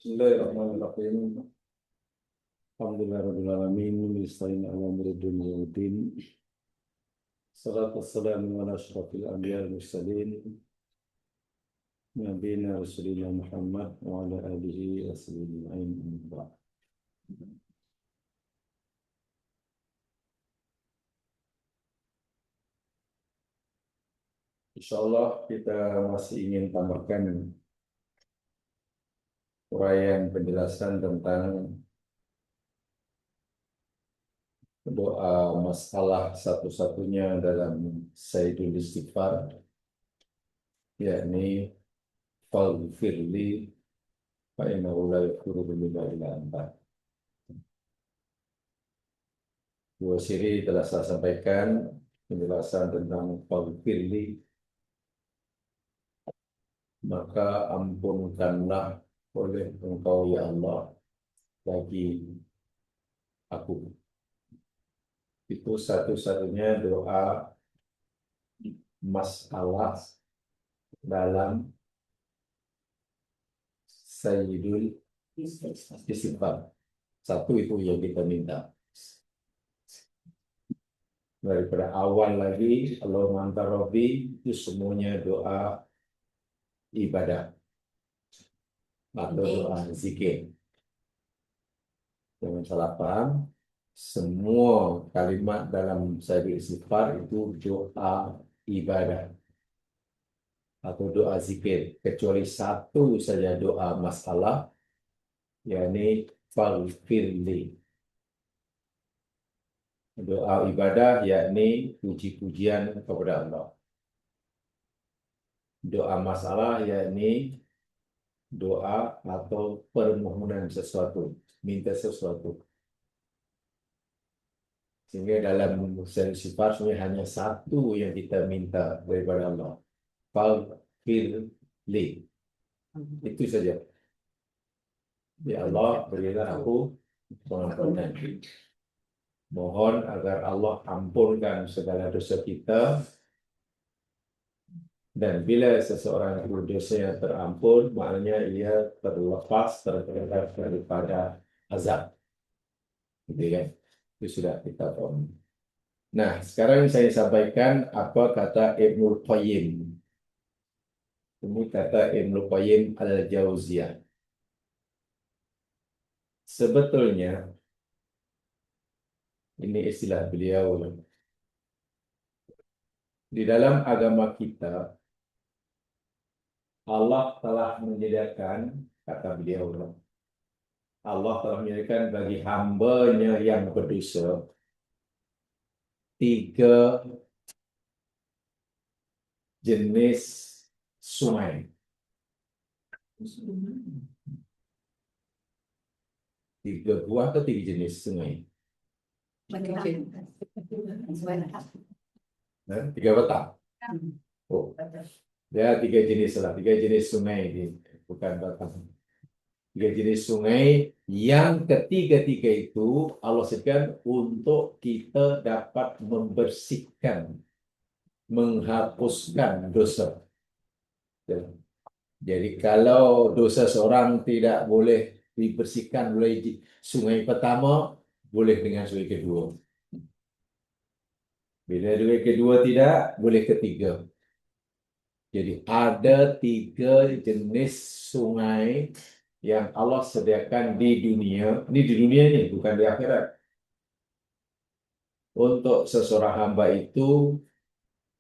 Bismillahirrahmanirrahim. Alhamdulillahirabbil alamin, nasta'inu ala umuri dunya waddin. Salatu wassalamu ala asyrafil anbiya'i wal mursalin, nabiyina rasulina Muhammad wa ala alihi wa sahbihi ajma'in. Insyaallah kita masih ingin tambahkan uraian penjelasan tentang doa masalah satu-satunya dalam Sayyidul Istighfar, yakni faghfirli fa innahu la yaghfiru dzunuba illa anta. Dua siri telah saya sampaikan penjelasan tentang faghfirli, maka ampunkanlah oleh Engkau ya Allah bagi aku. Itu satu-satunya doa masalah dalam Sayyidul Istighfar. Satu itu yang kita minta. Daripada awal lagi, Allahumma anta rabbi, itu semuanya doa ibadah atau doa zikir. Jangan salah paham, semua kalimat dalam Sayyidul Istighfar itu doa ibadah atau doa zikir, kecuali satu saja doa masalah, yakni faghfirli. Doa ibadah yakni puji-pujian kepada Allah. Doa masalah yakni doa atau permohonan sesuatu, minta sesuatu. Sehingga dalam sifat sebenarnya hanya satu yang kita minta daripada Allah. Faghfirli. Itu saja. Ya Allah, berilah aku pengampunan. Mohon agar Allah ampunkan segala dosa kita. Dan bila seseorang itu dosanya terampun, maknanya ia terlepas, terhindar daripada azab. Gitu kan? Itu sudah kita tahu. Nah, sekarang saya sampaikan apa kata Ibnul Qayyim. Ini kata Ibnul Qayyim Al-Jauziyah. Sebetulnya, ini istilah beliau, di dalam agama kita, Allah telah menyediakan, kata beliau, Allah telah menyediakan bagi hambanya yang berdosa 3 jenis sungai. 3 buah atau 3 jenis sungai? 3 batang. Oh, ya 3 jenis lah. 3 jenis sungai ini, bukan batang. 3 jenis sungai yang ketiga-tiga itu Allah sediakan untuk kita dapat membersihkan, menghapuskan dosa. Jadi kalau dosa seorang tidak boleh dibersihkan oleh sungai pertama, boleh dengan sungai kedua. Bila sungai kedua tidak, boleh ketiga. Jadi ada 3 jenis sungai yang Allah sediakan di dunia. Ini di dunia ini, bukan di akhirat. Untuk seseorang hamba itu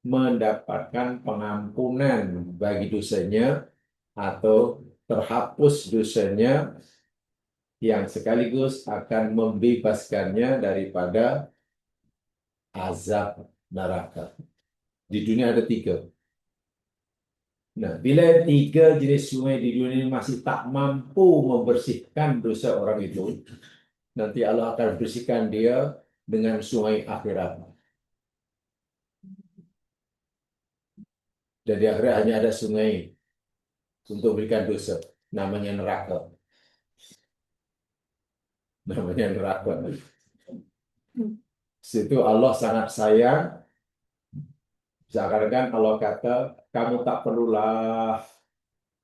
mendapatkan pengampunan bagi dosanya atau terhapus dosanya yang sekaligus akan membebaskannya daripada azab neraka. Di dunia ada 3. Nah, bila 3 jenis sungai di dunia ini masih tak mampu membersihkan dosa orang itu, nanti Allah akan bersihkan dia dengan sungai akhirat. Dan di akhirat hanya ada sungai untuk berikan dosa, namanya neraka. Namanya neraka. Situ Allah sangat sayang. Seakan-akan Allah kata, kamu tak perlulah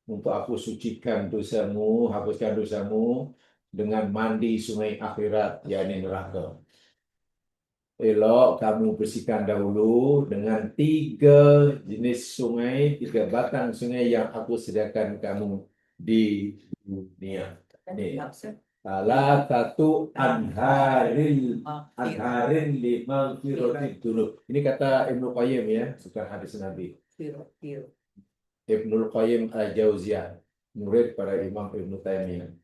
untuk aku sucikan dosamu, hapuskan dosamu dengan mandi sungai akhirat, yakni neraka. Elok kamu bersihkan dahulu dengan 3 jenis sungai, 3 batang sungai yang aku sediakan kamu di dunia. Ini salah satu anharin lima firotid dulu. Ini kata Ibnu Qayyim ya, bukan hadis Nabi. Ibnu Qayyim al-Jauziyah, murid para Imam Ibnu Taimiyah.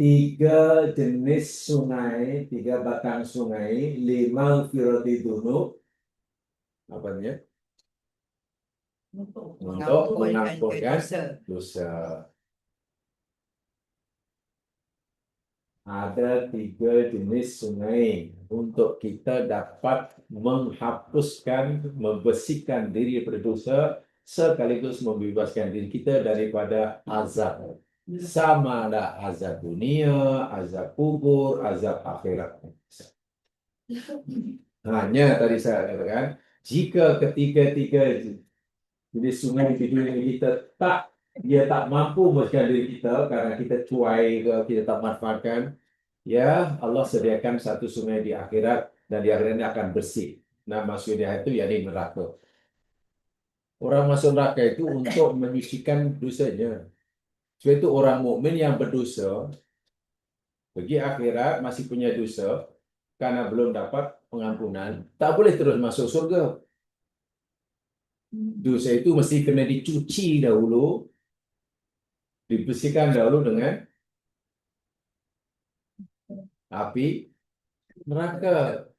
3 jenis sungai, 3 batang sungai, 5 firoti dunub, apa namanya? Untuk mengampunkan dosa. Ada 3 jenis sungai untuk kita dapat menghapuskan, membersihkan diri dari dosa, sekaligus membebaskan diri kita daripada azab. Sama ada azab dunia, azab kubur, azab akhirat. Hanya tadi saya katakan, jika ketiga-tiga jenis sungai di dunia kita dia tak mampu membersihkan diri kita karena kita cuai, kita tak manfaatkan, ya Allah sediakan satu sungai di akhirat dan di akhirat ini akan bersih. Nah, maksudnya itu yakni neraka. Orang masuk neraka itu untuk menyucikan dosanya. Sebab itu orang mukmin yang berdosa pergi akhirat masih punya dosa karena belum dapat pengampunan, tak boleh terus masuk surga. Dosa itu mesti kena dicuci dahulu, dibersihkan dahulu dengan api neraka.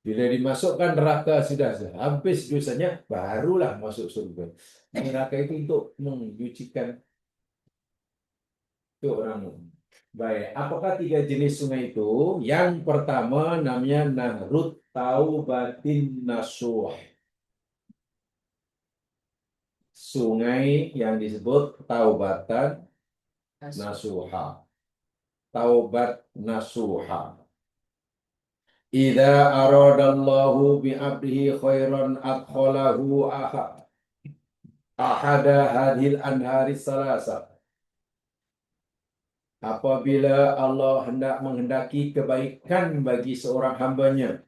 Bila dimasukkan neraka sudah habis dosanya, barulah masuk surga. Neraka itu untuk mencucikan itu orang mukmin. Baik, apakah 3 jenis sungai itu? Yang pertama namanya Nahrut Taubatin Nasuh. Sungai yang disebut Taubatan Nasuha. Taubat Nasuha. Idza aradallahu bi'abdihi khairan adkhalahu ahada hadhil anhari salasa. Apabila Allah hendak menghendaki kebaikan bagi seorang hambanya,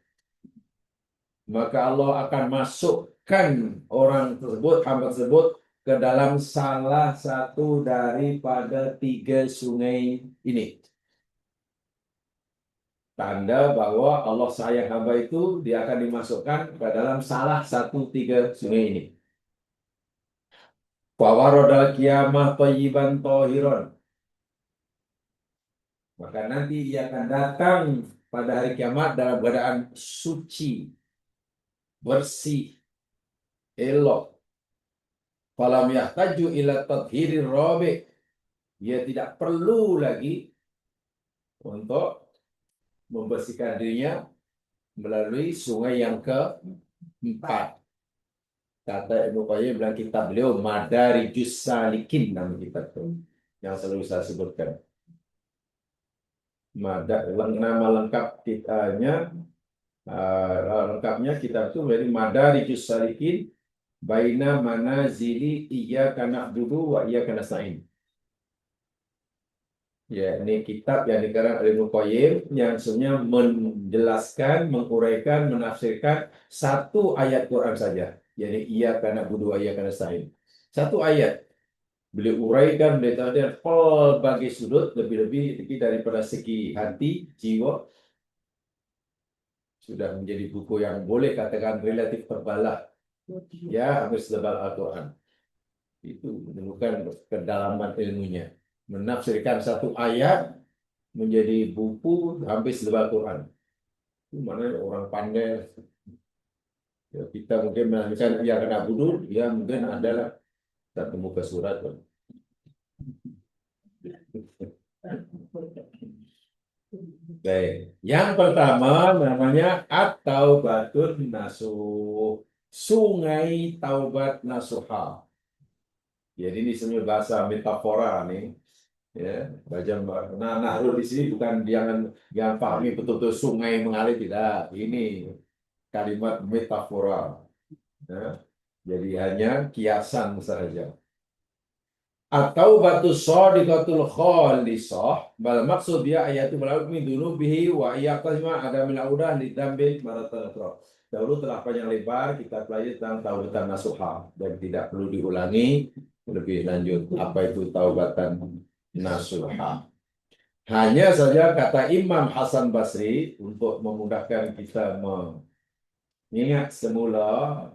maka Allah akan masukkan orang tersebut, hamba tersebut, ke dalam salah satu daripada 3 sungai ini. Tanda bahwa Allah sayang hamba itu, dia akan dimasukkan ke dalam salah satu 3 sungai ini. Fawarodal kiamah thayyiban tohiron. Maka nanti ia akan datang pada hari kiamat dalam keadaan suci, bersih, elok. Falam yahtaju ila tadhirir rabi'. Dia tidak perlu lagi untuk membersihkan dirinya melalui sungai yang ke-4. Kata Ibnu Qayyim dalam kitab beliau Madarijus Salikin, nama kitab itu yang selalu saya sebutkan. Nama lengkap kitanya, lengkapnya kitab itu dari Madarijus Salikin Baina Manazili Iyyaka na'budu wa iyyaka nasta'in. Ya, ini kitab yang dikarang oleh Ibnu Qayyim yang sebenarnya menjelaskan, menguraikan, menafsirkan satu ayat Quran saja. Jadi iyyaka na'budu wa iyyaka nasta'in. Satu ayat. Beliau uraikan, beliau tahu berbagai sudut, lebih-lebih daripada segi hati, jiwa. Sudah menjadi buku yang boleh katakan relatif terbalah. Ya, hampir setebal Al-Quran. Itu menemukan kedalaman ilmunya. Menafsirkan satu ayat menjadi buku hampir setebal Al-Quran. Itu mana orang pandai. Ya, kita mungkin menafsirkan ya kena budur, ya mungkin adalah satu muka surat. Baik. Yang pertama namanya At-Taubatun Nasuh. Sungai Taubat Nasuha. Jadi ini sebenarnya bahasa metafora nih. Ya, Nahrul di sini bukan jangan pahami betul-betul sungai mengalir, tidak. Ini kalimat metafora. Ya. Jadi hanya kiasan saja. Atau batu shadiqatul khalisah bal maksud dia ayatu balagh min dunubihi wa iyaqazma ada min audah lidambil maratan ukhra. Dahulu telah panjang lebar kita pelajari tentang taubatan nasuha dan tidak perlu diulangi lebih lanjut apa itu taubatan nasuha. Hanya saja kata Imam Hasan Basri untuk memudahkan kita mengingat semula,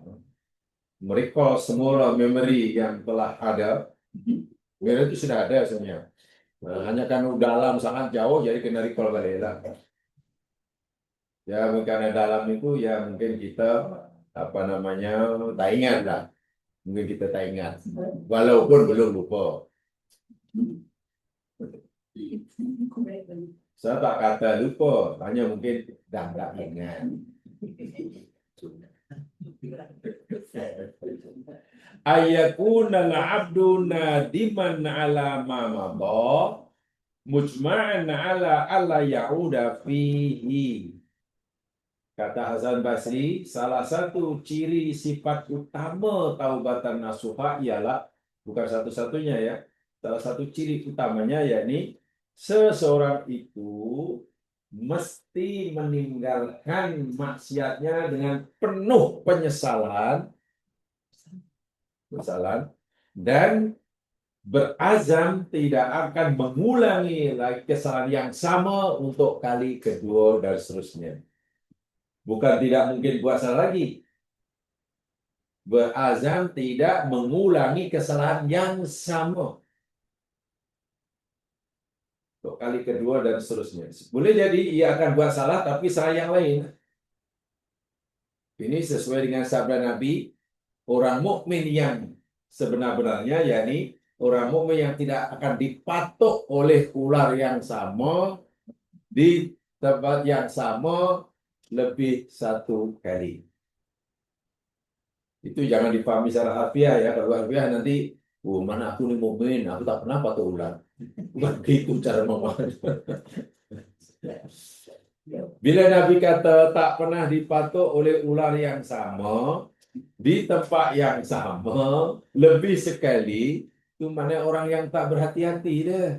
merecall semula memori yang telah ada. Memori itu sudah ada sebenarnya. Nah, hanya kan dalam sangat jauh jadi kena recall balik lah. Ya karena dalam itu ya mungkin kita apa namanya tak ingat lah. Mungkin kita tak ingat. Walaupun belum lupa. Saya tak kata lupa, hanya mungkin dah tak ingat. Ayakunal abdu nadiman ala ma madha mujma'an ala alla ya'uda fihi. Kata Hasan Basri, salah satu ciri sifat utama taubatan nasuha ialah, bukan satu-satunya ya, salah satu ciri utamanya yakni seseorang itu mesti meninggalkan maksiatnya dengan penuh penyesalan, dan berazam tidak akan mengulangi lagi kesalahan yang sama untuk kali kedua dan seterusnya. Bukan tidak mungkin buat salah lagi. Berazam tidak mengulangi kesalahan yang sama untuk kali kedua dan seterusnya. Boleh jadi ia akan buat salah tapi salah yang lain. Ini sesuai dengan sabda Nabi, orang mukmin yang sebenar-benarnya, yakni orang mukmin yang tidak akan dipatok oleh ular yang sama di tempat yang sama lebih satu kali. Itu jangan dipahami secara harfiah ya. Kalau harfiah nanti, oh mana aku nih mukmin, aku tak pernah patok ular. Bukan gitu cara memahami. Bila Nabi kata tak pernah dipatok oleh ular yang sama di tempat yang sama lebih sekali, itu mana orang yang tak berhati-hati deh.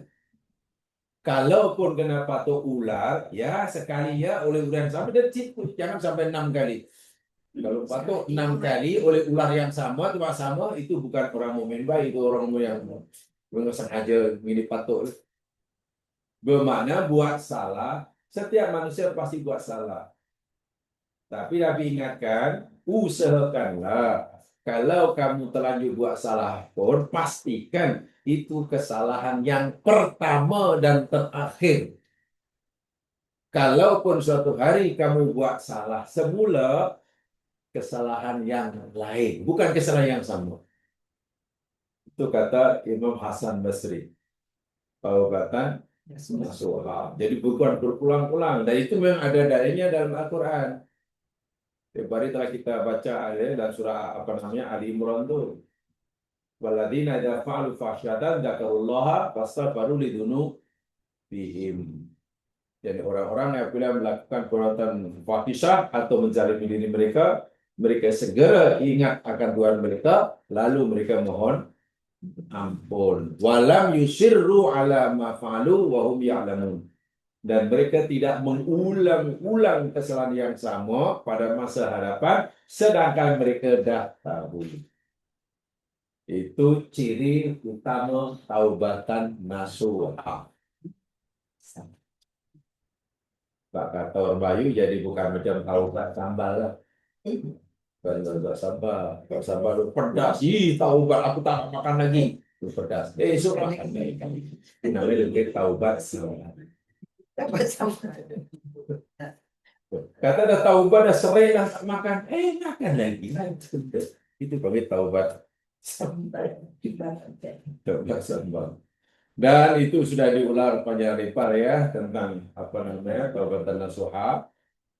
Kalaupun kena patok ular, ya sekali ya oleh ular yang sama dan jangan sampai 6 kali. Kalau patok 6 kali oleh ular yang sama, tempat sama, itu bukan orang mukmin baik, itu orang yang sengaja milih patok. Bermakna buat salah, setiap manusia pasti buat salah. Tapi Nabi ingatkan, usahakanlah kalau kamu terlanjur buat salah pun, pastikan itu kesalahan yang pertama dan terakhir. Kalaupun suatu hari kamu buat salah semula, kesalahan yang lain, bukan kesalahan yang sama. Itu kata Imam Hasan Basri. Taubatan nasuha. Jadi bukan berulang-ulang. Dan itu memang ada dalilnya dalam Al-Quran. Kemarin telah kita baca ya, dalam surah apa namanya Ali Imran tuh. Waladina idza fa'alu fahsyatan dzakarullaha fastaghfiru lidzunubihim. Jadi orang-orang yang bila melakukan perbuatan fahisyah atau menzalimi diri mereka, mereka segera ingat akan Tuhan mereka, lalu mereka mohon ampun. Walam yusirru ala ma fa'alu wa hum ya'lamun. Dan mereka tidak mengulang-ulang kesalahan yang sama pada masa hadapan, sedangkan mereka dah tahu. Itu ciri utama taubatan nasuha. Pak kata orang Bayu jadi bukan macam taubat sambal lah. Bukan taubat sambal. Kalau sambal lu pedas, taubat aku tak makan lagi. Lu pedas. Esok makan lagi. Itu namanya lebih taubat sambal. Kata dah taubat dah serai dah tak makan, makan lagi. Itu panggil taubat sambal. Taubat sambal. Dan itu sudah diulang panjang lebar ya tentang apa namanya taubatan nasuha.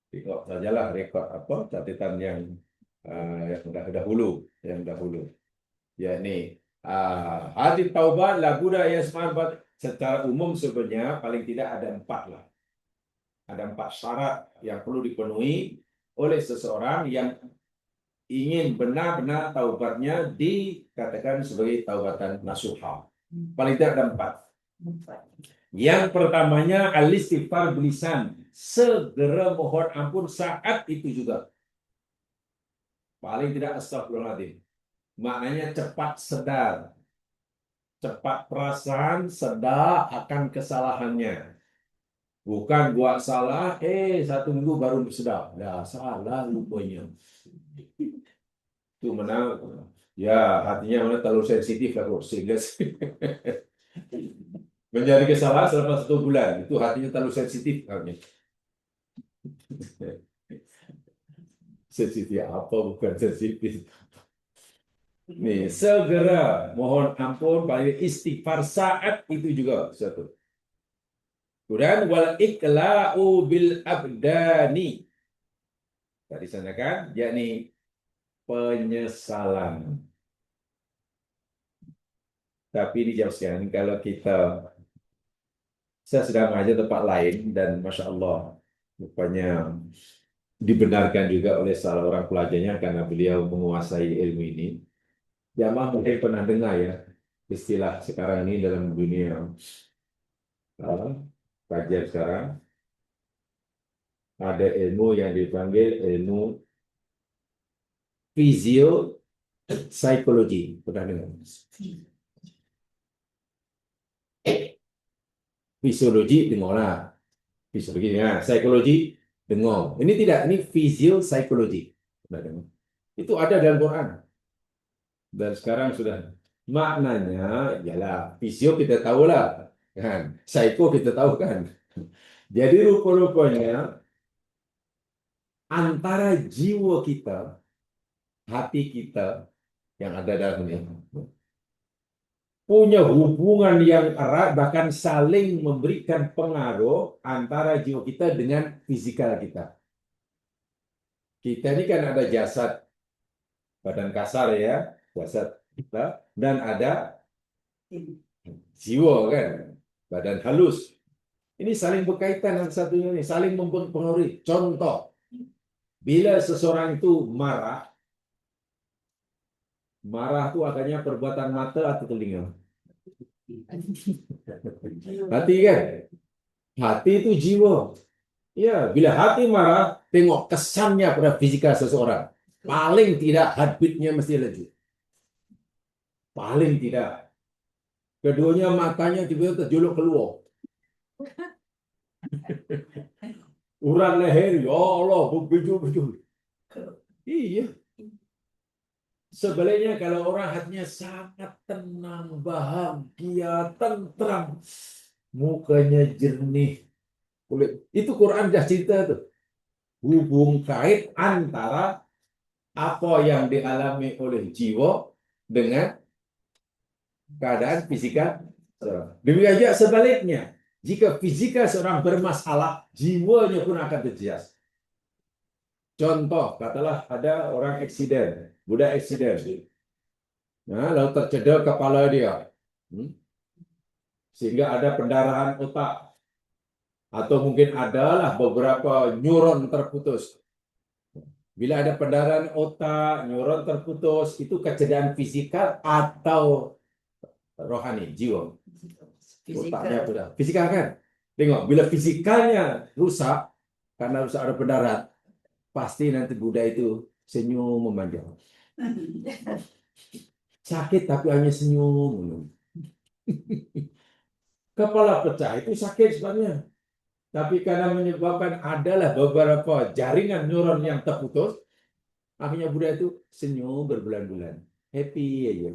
Tengok sajalah rekod apa catatan yang dahulu, yakni hadis taubat labuda yasman secara umum sebenarnya paling tidak ada 4 lah. Ada 4 syarat yang perlu dipenuhi oleh seseorang yang ingin benar-benar taubatnya dikatakan sebagai taubatan nasuha. Paling tidak ada 4. Yang pertamanya al-istighfar bilisan, segera mohon ampun saat itu juga. Paling tidak astagfirullahaladzim. Maknanya cepat sadar, cepat perasaan, sadar akan kesalahannya. Bukan buat salah, 1 minggu baru sedar. Ya, salah rupanya. Itu mana, ya hatinya mana terlalu sensitif lah kok, sehingga menjadi kesalahan selama 1 bulan. Itu hatinya terlalu sensitif. Sensitif apa, bukan sensitif. Nih, segera mohon ampun, paling istighfar saat itu juga satu. Kemudian wal ikla'u bil abdani. Tadi sana kan, yakni penyesalan. Tapi dijawabkan kalau saya sedang mengajar tempat lain dan masya Allah, rupanya dibenarkan juga oleh salah orang pelajarnya karena beliau menguasai ilmu ini. Jamaah mungkin pernah dengar ya istilah sekarang ini dalam dunia kajian sekarang, ada ilmu yang dipanggil ilmu fisiopsikologi. Pernah dengar? Fisiologi dengarlah, fisiologi ya, psikologi dengar. Ini tidak, ini fisiopsikologi. Pernah dengar? Itu ada dalam Quran. Dan sekarang sudah maknanya ialah fisio kita tahu lah kan, psiko kita tahu kan. Jadi rupa-rupanya antara jiwa kita, hati kita yang ada dalam ini punya hubungan yang erat, bahkan saling memberikan pengaruh antara jiwa kita dengan fisikal kita. Kita ini kan ada jasad, badan kasar ya, jasad kita, dan ada jiwa kan, badan halus. Ini saling berkaitan dengan satunya ini, saling mempengaruhi. Contoh, bila seseorang itu marah itu akhirnya perbuatan mata atau telinga? Hati kan? Hati itu jiwa. Ya, bila hati marah, tengok kesannya pada fisikal seseorang. Paling tidak heartbeatnya mesti laju. Paling tidak. Keduanya matanya tiba-tiba terjuluk keluar. Urat leher, ya Allah, berbiju-biju. Iya. Sebaliknya kalau orang hatinya sangat tenang, bahagia, tentram, mukanya jernih, kulit. Itu Quran dah cerita tuh. Hubung kait antara apa yang dialami oleh jiwa dengan keadaan fisika. Demikian juga sebaliknya. Jika fisika seorang bermasalah, jiwanya pun akan terjejas. Contoh, katalah ada orang eksiden, budak eksiden. Nah, lalu tercedera kepala dia. Sehingga ada pendarahan otak. Atau mungkin adalah beberapa neuron terputus. Bila ada pendarahan otak, neuron terputus, itu kecederaan fisikal atau rohani, jiwa. Otaknya sudah fisikal kan? Tengok, bila fisikalnya rusak, karena rusak ada pendarahan, pasti nanti Buddha itu senyum memanjang. Sakit tapi hanya senyum. Kepala pecah itu sakit sebenarnya. Tapi karena menyebabkan adalah beberapa jaringan neuron yang terputus, akhirnya Buddha itu senyum berbulan-bulan. Happy aja.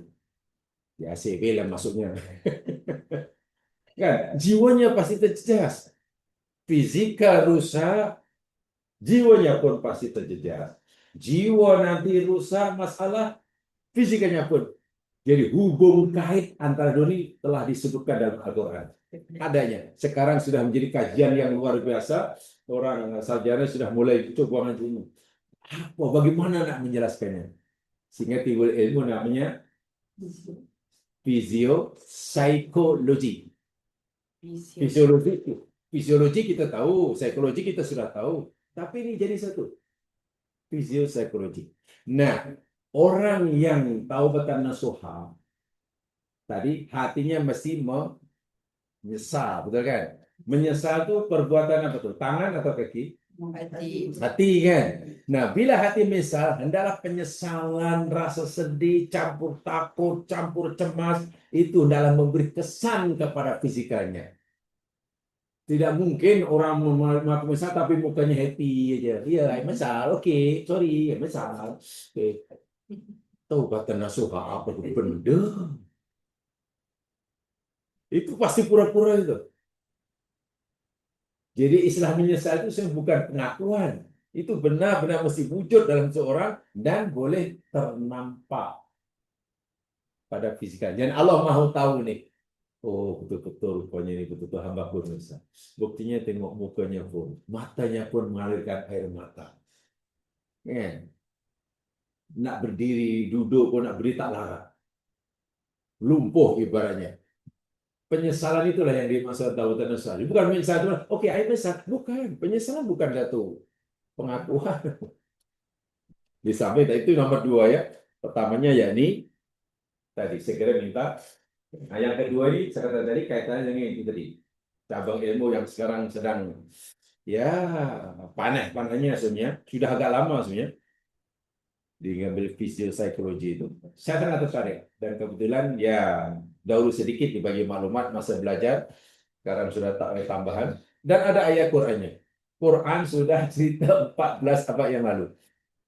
Ya CV lah maksudnya. Kan, jiwanya pasti terjejas. Fisika rusak, jiwanya pun pasti terjejas. Jiwa nanti rusak, masalah fisikanya pun. Jadi hubung kait antara dua ini telah disebutkan dalam Al-Quran. Adanya. Sekarang sudah menjadi kajian yang luar biasa. Orang sarjana sudah mulai coba ini. Apa, bagaimana nak menjelaskannya? Sehingga timbul ilmu namanya fisiopsikologi. Fisiologi kita tahu, psikologi kita sudah tahu. Tapi ini jadi satu. Fisiopsikologi. Nah, orang yang taubatan nasuha tadi hatinya mesti menyesal, betul kan? Menyesal itu perbuatan apa tuh? Tangan atau kaki? Hati kan. Nah, bila hati menyesal, hendaklah penyesalan, rasa sedih, campur takut, campur cemas itu dalam memberi kesan kepada fisikanya. Tidak mungkin orang melakukan menyesal tapi mukanya happy aja. Iya, menyesal. Oke, sorry, menyesal. Oke. Taubatan nasuha apa tuh benda? Itu pasti pura-pura itu. Jadi istilah menyesal itu bukan pengakuan. Itu benar-benar mesti wujud dalam seorang dan boleh ternampak pada fisikal. Dan Allah Maha tahu nih. Oh, betul-betul rupanya ini betul-betul hamba pun menyesal. Buktinya tengok mukanya pun. Matanya pun mengalirkan air mata. Ya. Nak berdiri, duduk pun nak berdiri tak larat. Lumpuh ibaratnya. Penyesalan itulah yang dimaksud taubatan nasuha. Bukan menyesal, oke, ayo menyesal. Bukan. Penyesalan bukan satu pengakuan. Di samping itu nomor 2 ya. Pertamanya yakni tadi segera minta. Nah, yang kedua ini saya kata tadi kaitannya dengan itu tadi. Cabang ilmu yang sekarang sedang ya panas-panasnya sebenarnya sudah agak lama sebenarnya diambil fisiopsikologi itu. Saya sangat tertarik dan kebetulan ya dahulu sedikit dibagi maklumat masa belajar. Sekarang sudah tak ada tambahan dan ada ayat Qur'annya. Quran sudah cerita 14 abad yang lalu.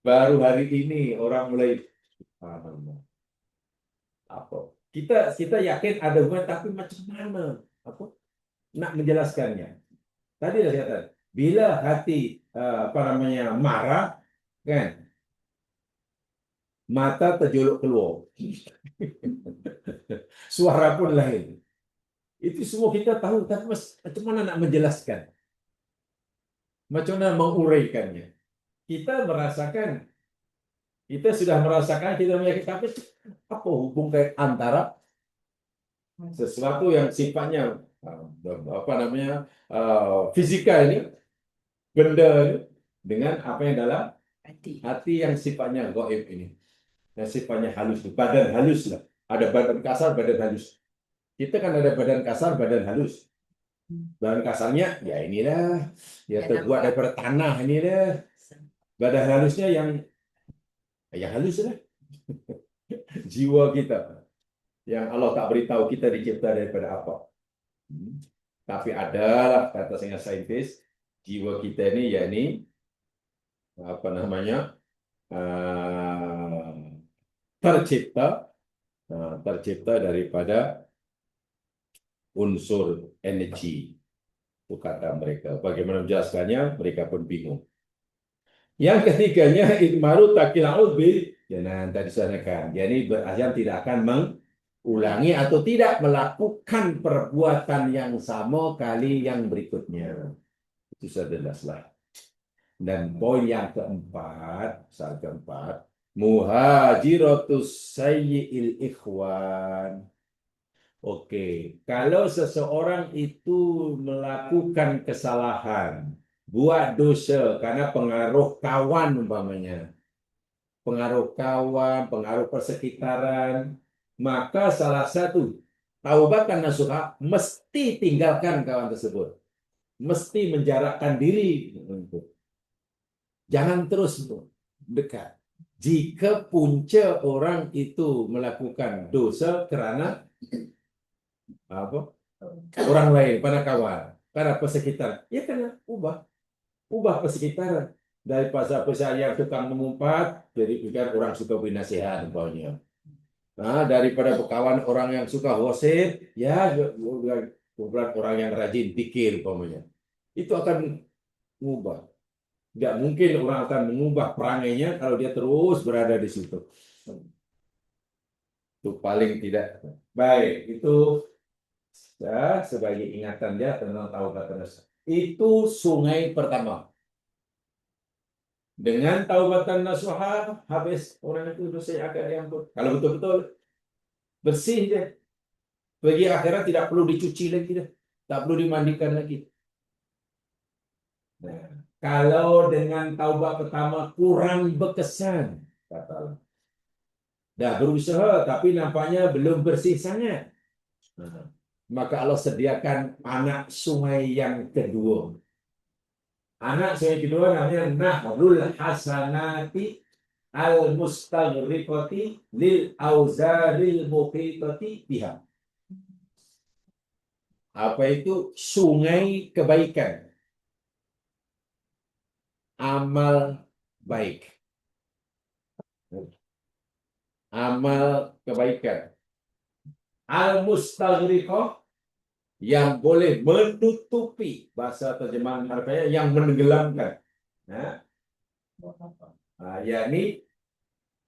Baru hari ini orang mulai apa? Kita yakin ada hubungan tapi macam mana? Apa? Nak menjelaskannya. Tadi saya katakan, bila hati marah, kan? Mata terjuluk keluar. Suara pun lain. Itu semua kita tahu, tapi macam mana nak menjelaskan? Macam mana menguraikannya? Kita sudah merasakan, kita meyakini, tapi apa hubungan antara sesuatu yang sifatnya fisika ini, benda ini, dengan apa yang dalam hati yang sifatnya gaib ini, yang sifatnya halus, badan halus lah. Ada badan kasar, badan halus. Kita kan ada badan kasar, badan halus. Badan kasarnya ya inilah, ya terbuat daripada tanah ini dah. Badan halusnya yang halus lah. Jiwa kita yang Allah tak beritahu kita dicipta daripada apa. Tapi adalah kata saintis, jiwa kita ini yakni apa namanya tercipta daripada unsur energi. Itu kata mereka. Bagaimana menjelaskannya? Mereka pun bingung. Yang ketiganya ikmaru takila'ud bil jangan tadi disampaikan. Jadi berazam tidak akan mengulangi atau tidak melakukan perbuatan yang sama kali yang berikutnya. Itu sudah jelaslah. Dan poin yang keempat, muhajiratus sayyi'il ikhwan. Oke, kalau seseorang itu melakukan kesalahan, buat dosa karena pengaruh kawan umpamanya, pengaruh kawan, pengaruh persekitaran, maka salah satu taubatan nasuha mesti tinggalkan kawan tersebut, mesti menjarakkan diri. Jangan terus dekat. Jika punca orang itu melakukan dosa karena apa? Orang lain, pada kawan, pada persekitaran, ya kena ubah persekitaran dari pasar-pasar yang tukang mengumpat jadi bukan orang suka beri nasihat umpamanya. Nah, daripada berkawan orang yang suka gosip, ya kumpulan orang yang rajin pikir umpamanya. Itu akan mengubah. Tidak mungkin orang akan mengubah perangainya kalau dia terus berada di situ. Itu paling tidak baik. Itu ya, sebagai ingatan dia tentang taubatan nasuha. Itu sungai pertama. Dengan taubatan nasuha habis orang itu dosa akan diampun. Kalau betul-betul bersih dia. Bagi akhirat tidak perlu dicuci lagi dah. Tak perlu dimandikan lagi. Nah, Kalau dengan taubat pertama kurang berkesan, kata Allah. Dah berusaha tapi nampaknya belum bersih sangat. Nah, maka Allah sediakan anak sungai yang kedua. Anak sungai kedua namanya Nahrul Hasanati al-mustaghriqati lil auzaril muqitati biha. Apa itu? Sungai kebaikan, amal baik, amal kebaikan. Al-mustaghriqah yang boleh menutupi, bahasa terjemahan harfiahnya yang menenggelamkan. Nah, yakni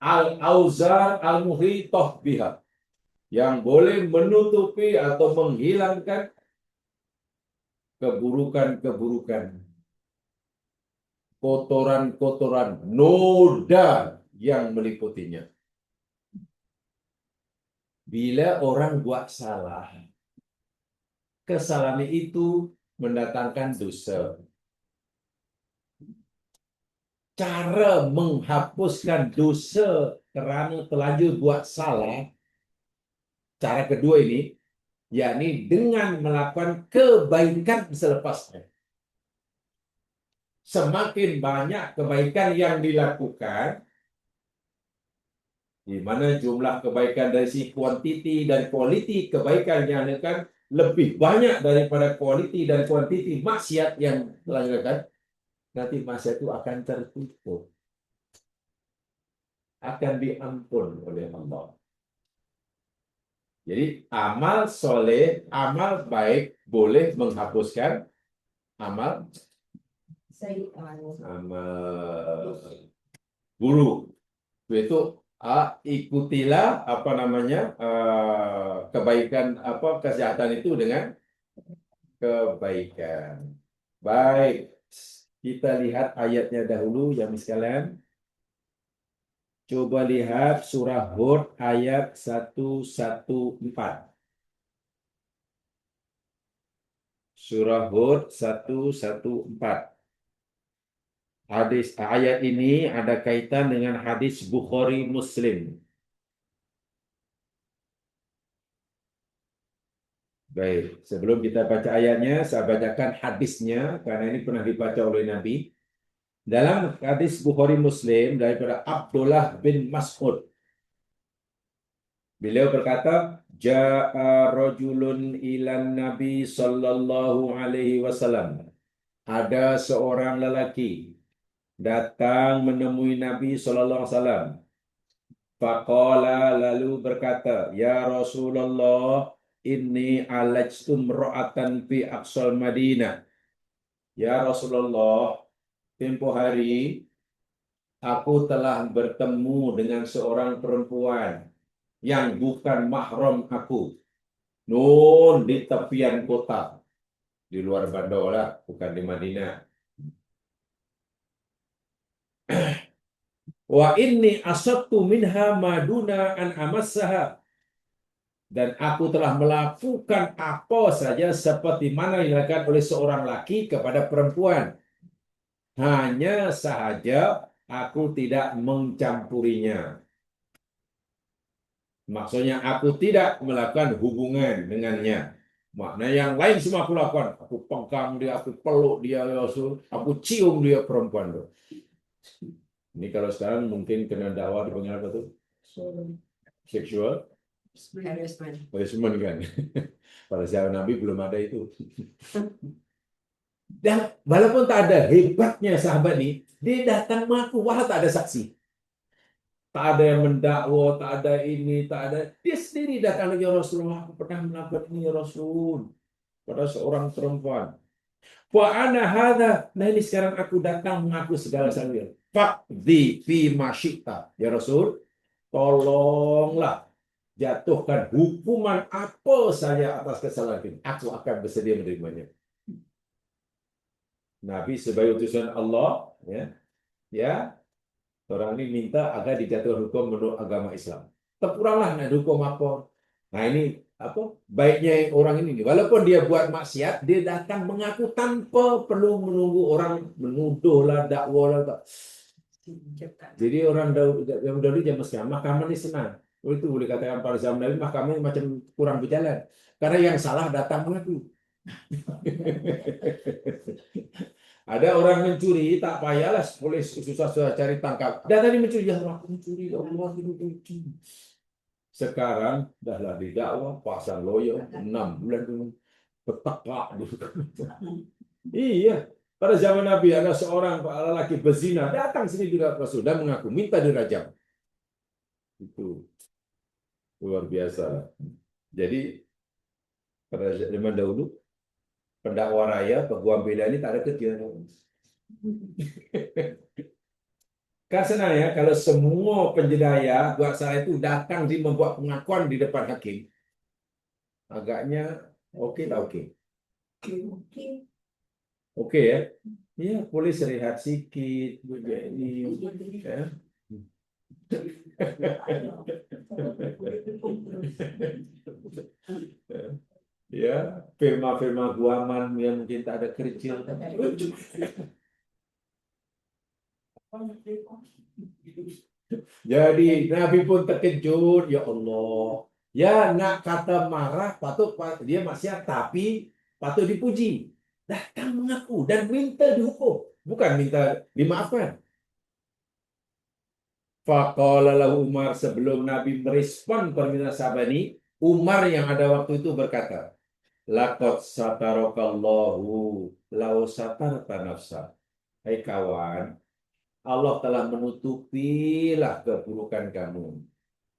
al-auzar al-muhitah biha yang boleh menutupi atau menghilangkan keburukan-keburukan, kotoran-kotoran, noda yang meliputinya. Bila orang buat salah, kesalahan itu mendatangkan dosa. Cara menghapuskan dosa kerana terlanjur buat salah, cara kedua ini, yakni dengan melakukan kebaikan selepasnya. Semakin banyak kebaikan yang dilakukan, di mana jumlah kebaikan dari segi kuantiti dan kualiti kebaikan yang dilakukan lebih banyak daripada kualiti dan kuantiti maksiat yang telah dilakukan, nanti maksiat itu akan tertutup, akan diampun oleh Allah. Jadi amal soleh, amal baik boleh menghapuskan amal buruk. Itu ikutilah apa namanya kebaikan apa kesehatan itu dengan kebaikan. Baik, kita lihat ayatnya dahulu yang sekalian. Coba lihat surah Hud ayat 114. Surah Hud 114. Hadis ayat ini ada kaitan dengan hadis Bukhari Muslim. Baik, sebelum kita baca ayatnya, saya bacakan hadisnya karena ini pernah dibaca oleh Nabi. Dalam hadis Bukhari Muslim daripada Abdullah bin Mas'ud, beliau berkata, Ja'a rajulun ilan Nabi sallallahu alaihi wasallam. Ada seorang lelaki datang menemui Nabi sallallahu alaihi wasallam. Faqala, lalu berkata, Ya Rasulullah, inni alajtum ra'atan fi aqsal Madinah. Ya Rasulullah, tempoh hari aku telah bertemu dengan seorang perempuan yang bukan mahram aku. Nun di tepian kota, di luar Bandar lah, bukan di Madinah. Wa inni asabtu minha maduna an amassaha. Dan aku telah melakukan apa saja seperti mana yang dilakukan oleh seorang laki kepada perempuan. Hanya sahaja aku tidak mencampurinya. Maksudnya aku tidak melakukan hubungan dengannya. Maknanya yang lain semua aku lakukan. Aku pegang dia, aku peluk dia, aku cium dia perempuan tuh. Ini kalau sekarang mungkin kena dakwah dipanggil apa tuh? Sexual harassment kan. Pada zaman Nabi belum ada itu. Dan walaupun tak ada hebatnya sahabat ini, dia datang mengaku walau tak ada saksi. Tak ada yang mendakwa, tak ada ini, tak ada. Dia sendiri datang, ya Rasulullah, aku pernah melakukan ini ya Rasul. Pada seorang perempuan. Wa ana hadha. Nah ini sekarang aku datang mengaku segala sesuatu. Faqdi fi masyita. Ya Rasul, tolonglah jatuhkan hukuman apa saja atas kesalahan ini. Aku akan bersedia menerimanya. Nabi sebagai utusan Allah, ya, orang ini minta agar dijatuhkan hukum menurut agama Islam. Terpuranglah nak hukum apa. Nah ini apa baiknya orang ini. Walaupun dia buat maksiat, dia datang mengaku tanpa perlu menunggu orang menuduh lah, dakwah lah. Tak. Jadi orang zaman dahulu zaman sekarang mahkamah ini senang. Oh, itu boleh katakan pada zaman dahulu mahkamah ini macam kurang berjalan. Karena yang salah datang mengaku. Ada orang mencuri, tak payahlah polis susah-susah cari tangkap. Dan tadi mencuri, ya Allah, aku mencuri, ya Allah, aku mencuri. Sekarang dahlah didakwa, pasang lawyer 6 bulan dulu, petak dulu. Iya, pada zaman Nabi ada seorang lelaki berzina datang sini juga Rasul dan mengaku minta dirajam. Itu luar biasa. Jadi pada zaman dahulu pendakwa raya, peguam bela ini tak ada kerja. Kan senang ya kalau semua penjedaya buat salah itu datang di membuat pengakuan di depan hakim. Agaknya oke tak oke? Oke ya? Iya, polis rehat sikit begini. Ya. Ya, firma-firma guaman yang mungkin tak ada kerja. Jadi Nabi pun terkejut, ya Allah. Ya nak kata marah, patut dia maksiat, tapi patut dipuji. Datang mengaku dan minta dihukum, bukan minta dimaafkan. Faqala lahu Umar, sebelum Nabi merespon permintaan sahabat ini, Umar yang ada waktu itu berkata, laqad satarakallahu law satarta nafsa. Hai kawan, Allah telah menutupilah keburukan kamu.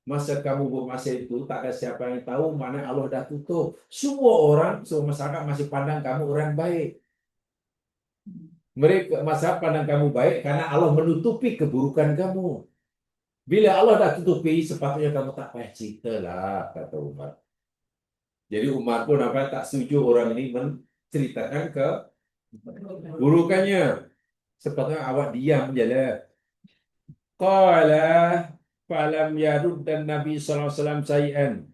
Masa kamu bermaksiat itu tak ada siapa yang tahu, mana Allah dah tutup. Semua masyarakat masih pandang kamu orang baik. Mereka masa pandang kamu baik karena Allah menutupi keburukan kamu. Bila Allah dah tutupi, sepatutnya kamu tak payah cerita lah, kata Umar. Jadi Umar pun tak setuju orang ini menceritakan keburukannya. Sepatutnya awak diam je lah. Qala falam yarud dan Nabi SAW sayan.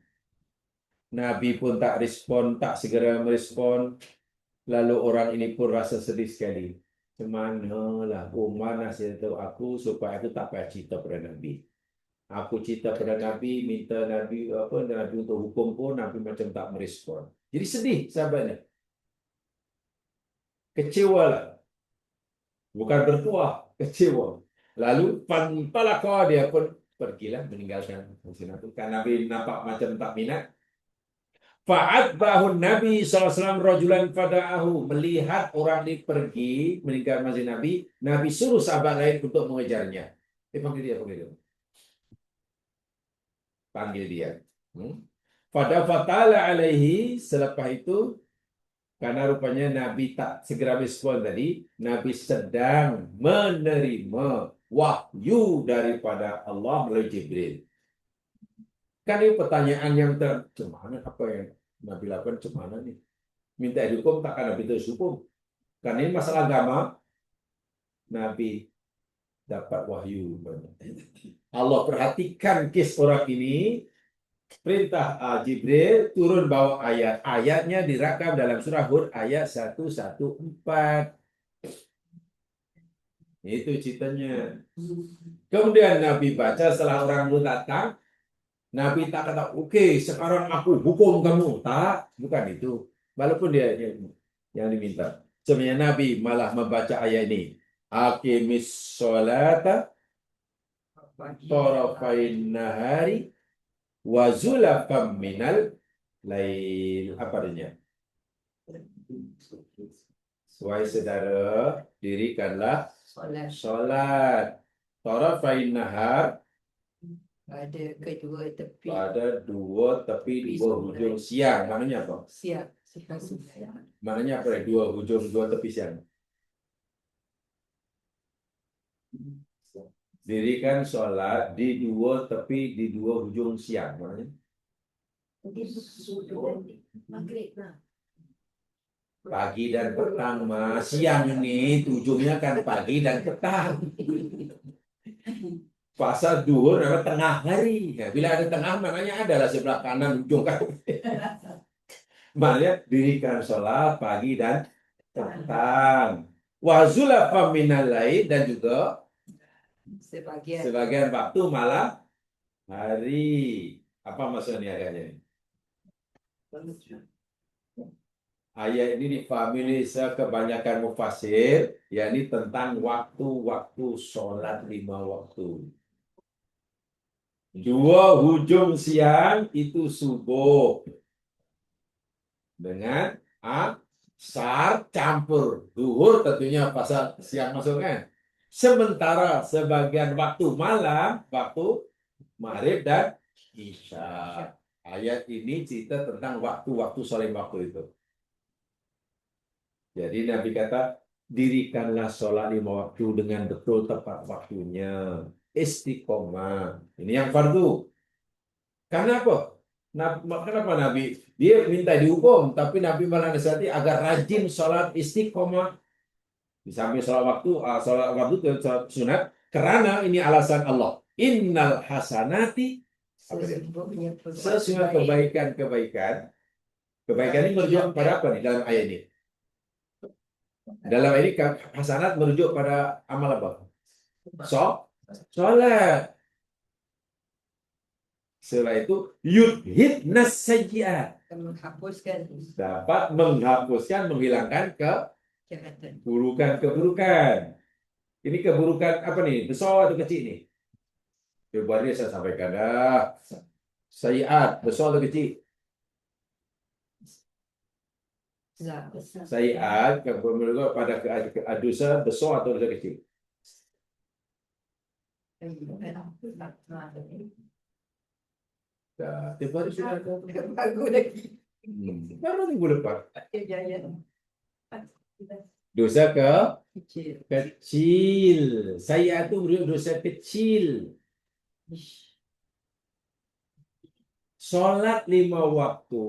Nabi pun tak respon, tak segera merespon. Lalu orang ini pun rasa sedih sekali. Kemanalah Umar nasihat tahu aku supaya aku tak payah cerita pada Nabi. Aku cerita pada Nabi, minta Nabi Nabi untuk hukum pun Nabi macam tak merespon. Jadi sedih sahabatnya. Kecewa lah. Bukan bertuah, kecewa. Lalu pantalaka dia pun pergilah meninggalkan musim itu. Karena Nabi nampak macam tak minat. Fa'atbahun Nabi SAW rajulan fada'ahu. Melihat orang ini pergi meninggalkan masjid Nabi, Nabi suruh sahabat lain untuk mengejarnya. Panggil dia. Panggil dia. Pada fatala alaihi, selepas itu, karena rupanya Nabi tak segera respon tadi, Nabi sedang menerima wahyu daripada Allah melalui Jibril. Kan ini pertanyaan yang cemana apa yang Nabi lakukan cemana nih? Minta dihukum takkan Nabi terus hukum. Karena ini masalah agama, Nabi dapat wahyu. Allah perhatikan kes orang ini, perintah Jibril turun bawa ayat. Ayatnya direkam dalam surah Hud ayat 114. Itu ceritanya. Kemudian Nabi baca setelah orang itu datang, Nabi tak kata, oke, sekarang aku hukum kamu. Tak, bukan itu. Walaupun dia yang diminta. Sebenarnya Nabi malah membaca ayat ini. Aqimis sholata tarafain nahari wa zulafam minal lail. Apa artinya? Wahai saudara, dirikanlah solat tarafain nahar pada kedua tepi. Pada dua tepi dua hujung siang. Maknanya apa? Siang. Maknanya apa? Dua hujung dua tepi siang. Dirikan sholat di dua tepi di dua hujung siang. Maknanya? Pagi dan petang. Siang ini ujungnya kan pagi dan petang. Fasa duhur namanya tengah hari. Nah, bila ada tengah maknanya adalah sebelah kanan ujung kan. Maknanya dirikan sholat pagi dan petang. Wazulafa minal lain dan juga Sebagian. sebagian waktu malam hari. Apa maksudnya ayatnya? Ayat ini difahami kebanyakan mufasir, yakni tentang waktu-waktu sholat 5 waktu. 2 hujung siang itu subuh dengan asar campur duhur, tentunya pasal siang masuknya. Sementara sebagian waktu malam, waktu maghrib dan isya. Ayat ini cerita tentang waktu-waktu sholat waktu itu. Jadi Nabi kata, dirikanlah sholat 5 waktu dengan betul tepat waktunya. Istiqomah. Ini yang fardu. Karena apa? Kenapa Nabi? Dia minta dihukum, tapi Nabi malah nasihati agar rajin sholat istiqomah. Di samping sholat waktu itu sholat sunat. Karena ini alasan Allah. Innal hasanati, sesuai kebaikan. Kebaikan ini merujuk pada apa nih dalam ayat ini? Dalam ini hasanat merujuk pada amal apa? Sholat. Setelah itu yudhidnas sayyi'at, Menghapuskan dapat menghapuskan, menghilangkan kejahatan. keburukan. Ini keburukan apa nih? Besar atau kecil nih? Coba dia saya sampaikan dah. Sayyi'at besar atau kecil? Sayyi'at menurut pada dosa besar atau dosa kecil? Dah, tiap hari sudah ada. Bagus lagi. Baru minggu depan. Ya, ya. Dosa Kecil. kecil. Sayyi'at itu merujuk dosa kecil. Sholat 5 waktu,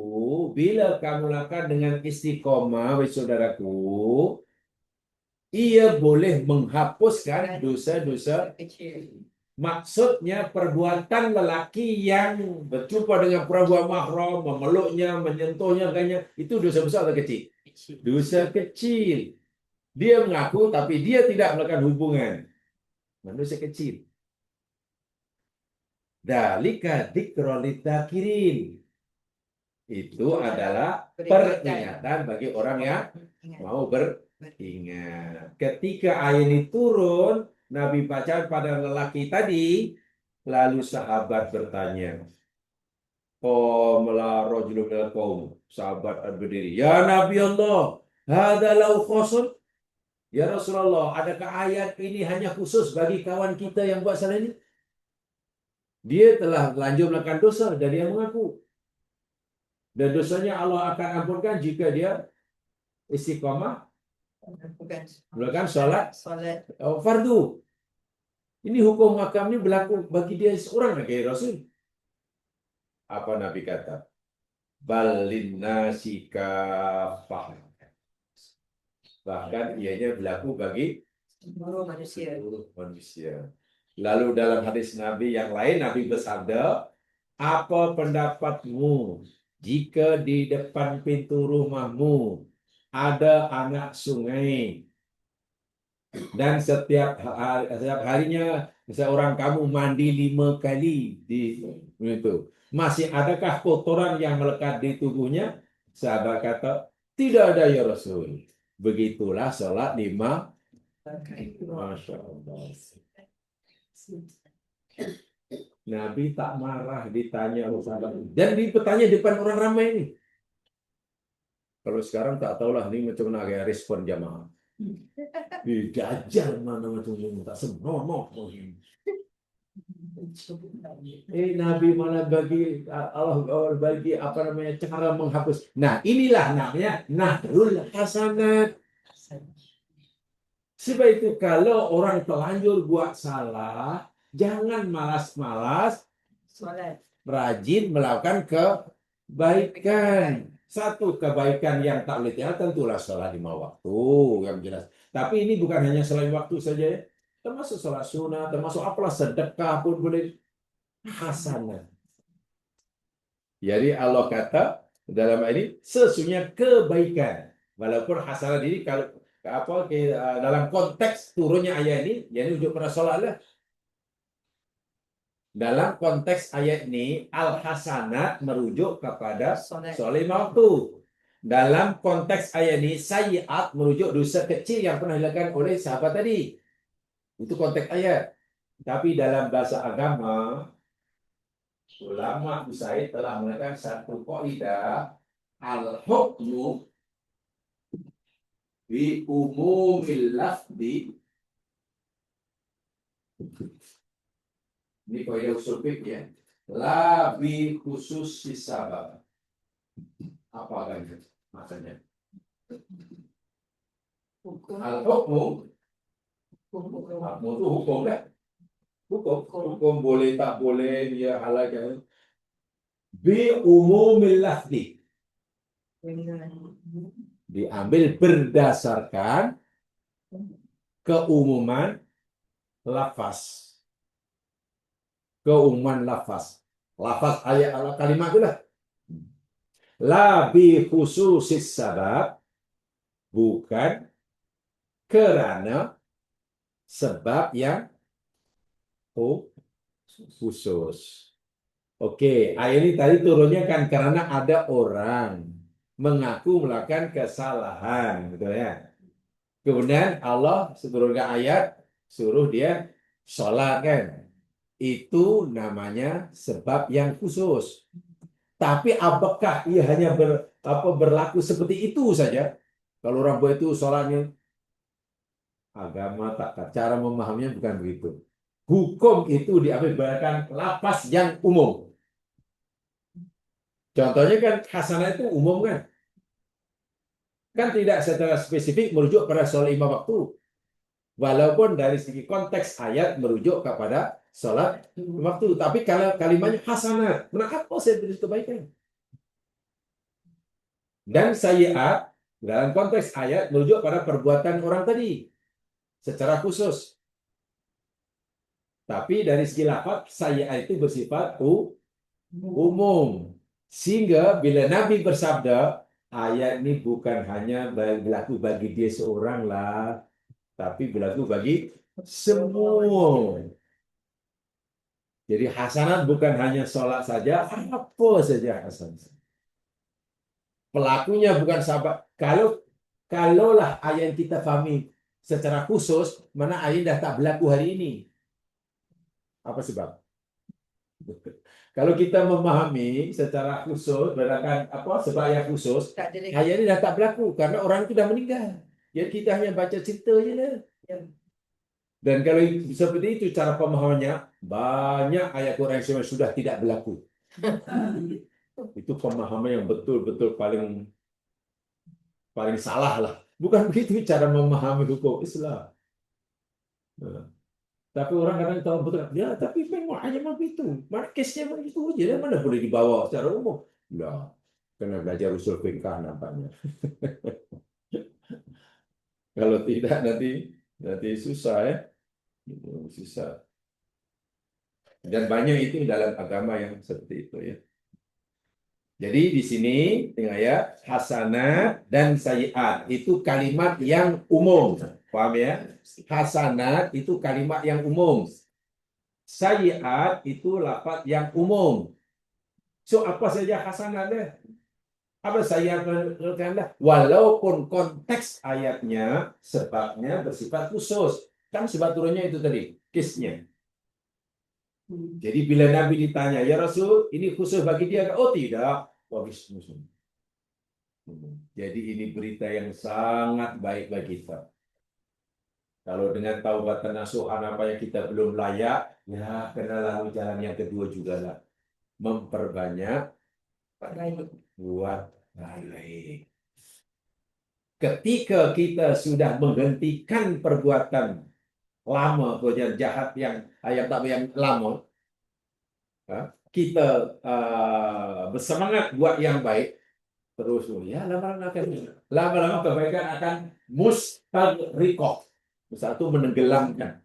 bila kamu lakukan dengan istiqomah, saudaraku, ia boleh menghapuskan dosa-dosa. Kecil. Maksudnya perbuatan lelaki yang berjumpa dengan perempuan mahram, memeluknya, menyentuhnya, itu dosa besar atau kecil? Kecil. Dosa kecil. Dia mengaku tapi dia tidak melakukan hubungan. Dosa kecil. Dalika dzikrul lidzakirin. Itu adalah peringatan bagi orang yang mau beringat. Ketika ayat ini turun, Nabi baca pada lelaki tadi, lalu sahabat bertanya, qala rajulun minal qaum, sahabat berdiri, ya Nabi Allah, hadza lau khusun. Ya Rasulullah, adakah ayat ini hanya khusus bagi kawan kita yang buat salah ini? Dia telah lanjut melakukan dosa dan dia mengaku. Dan dosanya Allah akan ampunkan jika dia istiqamah melakukan sholat fardu. Ini hukum hakam ini berlaku bagi dia seorang sebagai Rasul. Apa Nabi kata? Balin nasi kafah. Bahkan ianya berlaku bagi Seluruh manusia. Lalu dalam hadis Nabi yang lain, Nabi bersabda, apa pendapatmu jika di depan pintu rumahmu ada anak sungai dan setiap harinya seorang kamu mandi 5 kali di itu, masih adakah kotoran yang melekat di tubuhnya? Sahabat kata, tidak ada ya Rasul. Begitulah sholat 5. Masya Allah. Nabi tak marah ditanya dan bertanya depan orang ramai ini. Kalau sekarang tak tahulah ini macam mana kayak respon jamaah. Dajjal mana macam tak senonoh. Nabi malah bagi Allah bagi apa namanya cara menghapus. Nah, inilah namanya nahrul hasanat. Sebab itu kalau orang telanjur buat salah, jangan malas-malas, rajin melakukan kebaikan. Satu kebaikan yang tak boleh tinggal tentulah sholat 5 waktu yang jelas. Tapi ini bukan hanya sholat waktu saja ya. termasuk sholat sunnah, termasuk apalah sedekah pun boleh hasanah. Jadi Allah kata dalam ayat ini sesungguhnya kebaikan, walaupun hasanah ini kalau dalam konteks turunnya ayat ini, jadi ujuk pada sholat lah. Dalam konteks ayat ini, al-hasanat merujuk kepada Solat. sholat lima waktu. Dalam konteks ayat ini, sayyiat merujuk dosa kecil yang pernah dilakukan oleh sahabat tadi. Itu konteks ayat. Tapi dalam bahasa agama, ulama Usaid telah mengatakan satu kaidah al-hukmu bi umumil lafzi. Ini kaidah usul fikih ya. La bi khusus sabab. Apa kan maksudnya? Hukum. Al-hukmu, Hukum. hukmu itu hukum lah. Hukum boleh tak boleh dia halal bi umumil lafzi. Diambil berdasarkan keumuman lafaz. Keumuman lafaz. Lafaz ayat kalimat itulah. La bi khususis sabab, bukan kerana sebab yang khusus. Oke, ayat ini tadi turunnya kan karena ada orang mengaku melakukan kesalahan, betul ya? Kemudian Allah seturunkan ayat suruh dia sholat kan? Itu namanya sebab yang khusus. Tapi apakah ia hanya berlaku seperti itu saja? Kalau orang buat itu sholatnya agama tak, cara memahaminya bukan begitu. Hukum itu diambil berdasarkan lafaz yang umum. Contohnya kan hasanah itu umum kan? Kan tidak secara spesifik merujuk pada sholat lima waktu. Walaupun dari segi konteks ayat merujuk kepada sholat waktu. Tapi kalau kalimatnya hasanah, kenapa saya beri kebaikan? Dan sayyiat dalam konteks ayat merujuk pada perbuatan orang tadi secara khusus. Tapi dari segi lafaz sayyiat itu bersifat umum. Sehingga bila Nabi bersabda, ayat ini bukan hanya berlaku bagi dia seorang lah, tapi berlaku bagi semua. Jadi hasanat bukan hanya sholat saja, apa saja hasanat. Pelakunya bukan sahabat. Kalaulah ayat yang kita fahami secara khusus, mana ayat dah tak berlaku hari ini. Apa sebab? Kalau kita memahami secara khusus, berdasarkan sebab yang khusus, ayat ini dah tak berlaku karena orang itu dah meninggal. Jadi kita hanya baca cerita je lah. Dan kalau seperti itu cara pemahamannya, banyak ayat Quran yang sudah tidak berlaku. Itu pemahaman yang betul-betul paling salah lah. Bukan begitu cara memahami hukum Islam. Tapi orang kadang tahu betul, ya tapi memang hanya begitu. Mana kesnya begitu aja, mana boleh dibawa secara umum. Lah, kena belajar usul fikih nampaknya. Kalau tidak nanti susah ya. Susah. Dan banyak itu dalam agama yang seperti itu ya. Jadi di sini dengan ya hasanat dan sayyiat itu kalimat yang umum. Paham ya? Hasanat itu kalimat yang umum. Sayyiat itu lafaz yang umum. So apa saja hasanatnya? Apa sayyiat? Walaupun konteks ayatnya sebabnya bersifat khusus. Kan sebab turunnya itu tadi, kisnya. Jadi bila Nabi ditanya, ya Rasul, ini khusus bagi dia? Oh tidak, bagi Muslim. Jadi ini berita yang sangat baik bagi kita. Kalau dengan taubatan nasuhan apa yang kita belum layak, ya kena lalu jalan yang kedua juga lah. Memperbanyak buat baik. Ketika kita sudah menghentikan perbuatan lama, perbuatan jahat yang lama, kita bersemangat buat yang baik, terus ya lama-lama kebaikan akan mustaghrikoh. Satu menenggelamkan.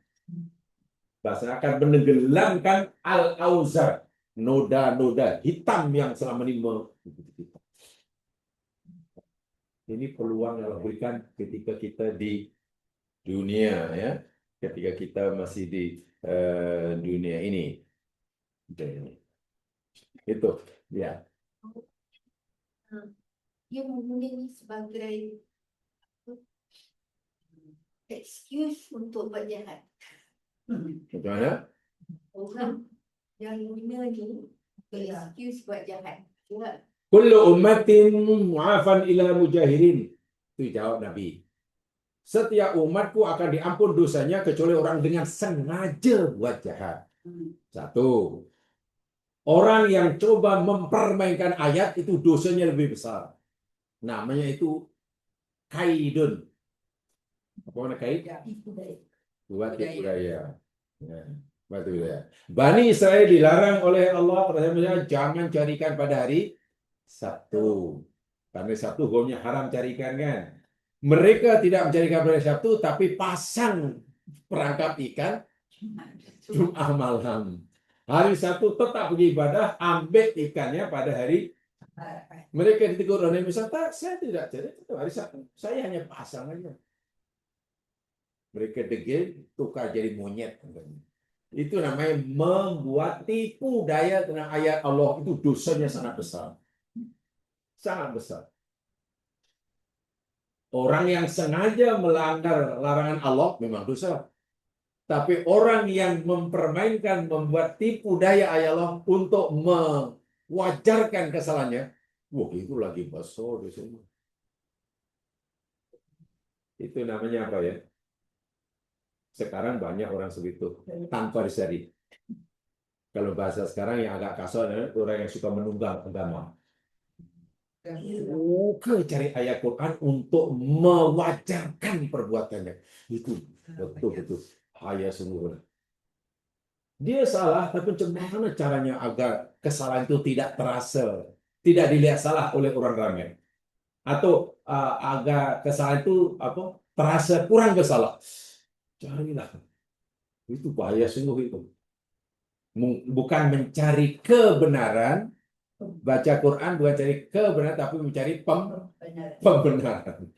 Bahasa akan menenggelamkan al-auzar, noda-noda hitam yang selama ini mengikuti kita. Ini peluang yang diberikan ketika kita di dunia, ya, ketika kita masih di dunia ini. Itu, ya. Dia menggunakan ini sebagai excuse untuk buat jahat. Bagaimana? Orang yang guna ni excuse buat jahat. Ya. Kullu ummatin mu'afan ila mujahirin. Itu jawab Nabi. Setiap umatku akan diampun dosanya kecuali orang dengan sengaja buat jahat. Satu. Orang yang coba mempermainkan ayat itu dosanya lebih besar. Namanya itu kaidun. Apa namanya kaid? Buat budaya. Ya, buat budaya. Bani Israel dilarang oleh Allah terhadap jangan carikan pada hari Sabtu. Karena Sabtu hukumnya haram carikan kan. Mereka tidak mencarikan pada Sabtu tapi pasang perangkap ikan Jumat malam. Hari Sabtu tetap pergi ibadah, ambil ikannya pada hari. Mereka ditegur oleh Nabi Musa, saya tidak cari itu hari Sabtu. Saya hanya pasang aja. Mereka degil, tukar jadi monyet. Itu namanya membuat tipu daya dengan ayat Allah. Itu dosanya sangat besar. Sangat besar. Orang yang sengaja melanggar larangan Allah memang dosa. Tapi orang yang mempermainkan, membuat tipu daya ayat Allah untuk mewajarkan kesalahannya, wah itu lagi besar dosanya. Itu namanya apa ya? Sekarang banyak orang seperti itu tanpa disadari. Kalau bahasa sekarang yang agak kasar adalah orang yang suka menunggang agama. Oke, cari ayat Quran untuk mewajarkan perbuatannya. Itu betul-betul bahaya sungguh. Dia salah, tapi bagaimana caranya agar kesalahan itu tidak terasa, tidak dilihat salah oleh orang ramai, atau agar kesalahan itu apa terasa kurang bersalah. Carilah, itu bahaya sungguh itu. Bukan mencari kebenaran, baca Quran bukan cari kebenaran, tapi mencari pembenaran.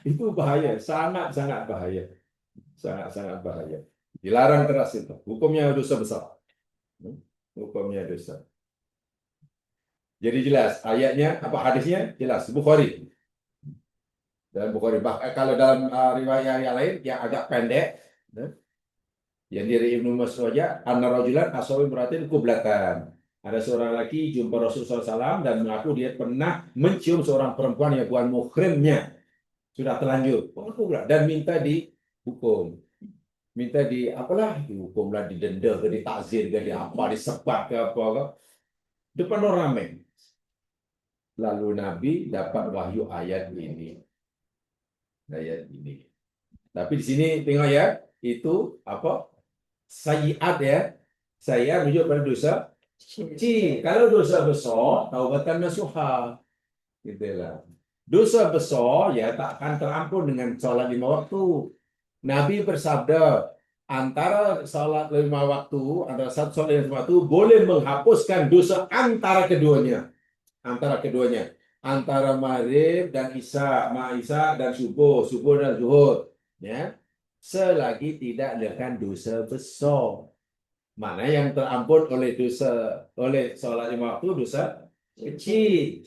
Itu bahaya, sangat-sangat bahaya, sangat-sangat bahaya. Dilarang keras itu, hukumnya dosa besar. Hukumnya dosa. Jadi jelas ayatnya apa hadisnya jelas Bukhari. Dalam Bukhari. Kalau dalam riwayat yang lain yang agak pendek, yang dari Ibnu Mas'ud saja, anna rajulan asawi muratin kublatan. Ada seorang laki jumpa Rasulullah SAW dan mengaku dia pernah mencium seorang perempuan yang bukan muhrimnya, sudah terlanjur, dan minta dihukum. Minta apalah dihukumlah, didenda ke, ditakzir ke, di apa, disebat ke apa, depan orang ramai. Lalu Nabi dapat wahyu ayat ini. Ayat ini. Tapi di sini tengok ya, itu apa? Sayyiat ya. Saya merujuk pada dosa kecil. Kalau dosa besar, taubatan nasuha. Gitulah. Dosa besar ya tak akan terampun dengan sholat 5 waktu. Nabi bersabda, antara salat 5 waktu, antara satu salat dan 5 waktu boleh menghapuskan dosa antara keduanya. Antara keduanya. Antara maghrib dan isya, isya dan subuh, subuh dan zuhur. Ya. Selagi tidak melakukan dosa besar. Mana yang terampun oleh dosa, oleh salat 5 waktu dosa kecil.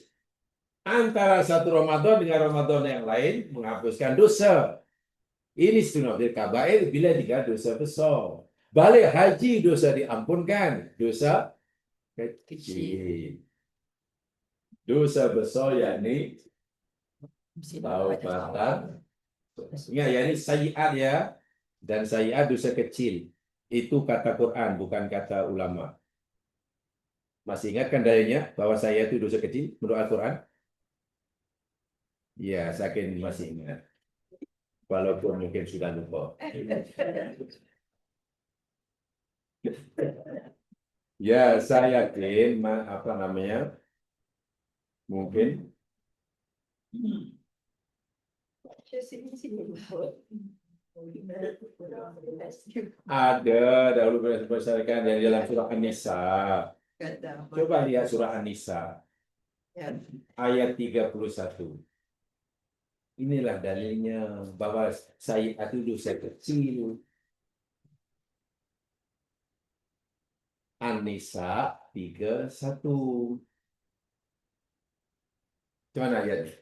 Antara satu Ramadan dengan Ramadan yang lain menghapuskan dosa. Ini sunatul kabair bila tiga dosa besar. Balik haji dosa diampunkan, dosa kecil. Dosa besar yakni taubatan. Ingat ya, ini sayyiat ya, dan sayyiat dosa kecil. Itu kata Quran, bukan kata ulama. Masih ingat kan dalilnya bahwa saya itu dosa kecil menurut Al-Quran? Ya, saya masih ingat. Walaupun mungkin sudah lupa. Ya, saya yakin apa namanya? Mungkin Ada dahulu berdasarkan dari dalam surah An-Nisa. Coba lihat surah An-Nisa ayat 31. Inilah dalilnya bahwa sayiat itu dosa kecil. An-Nisa 31. Gimana ayatnya?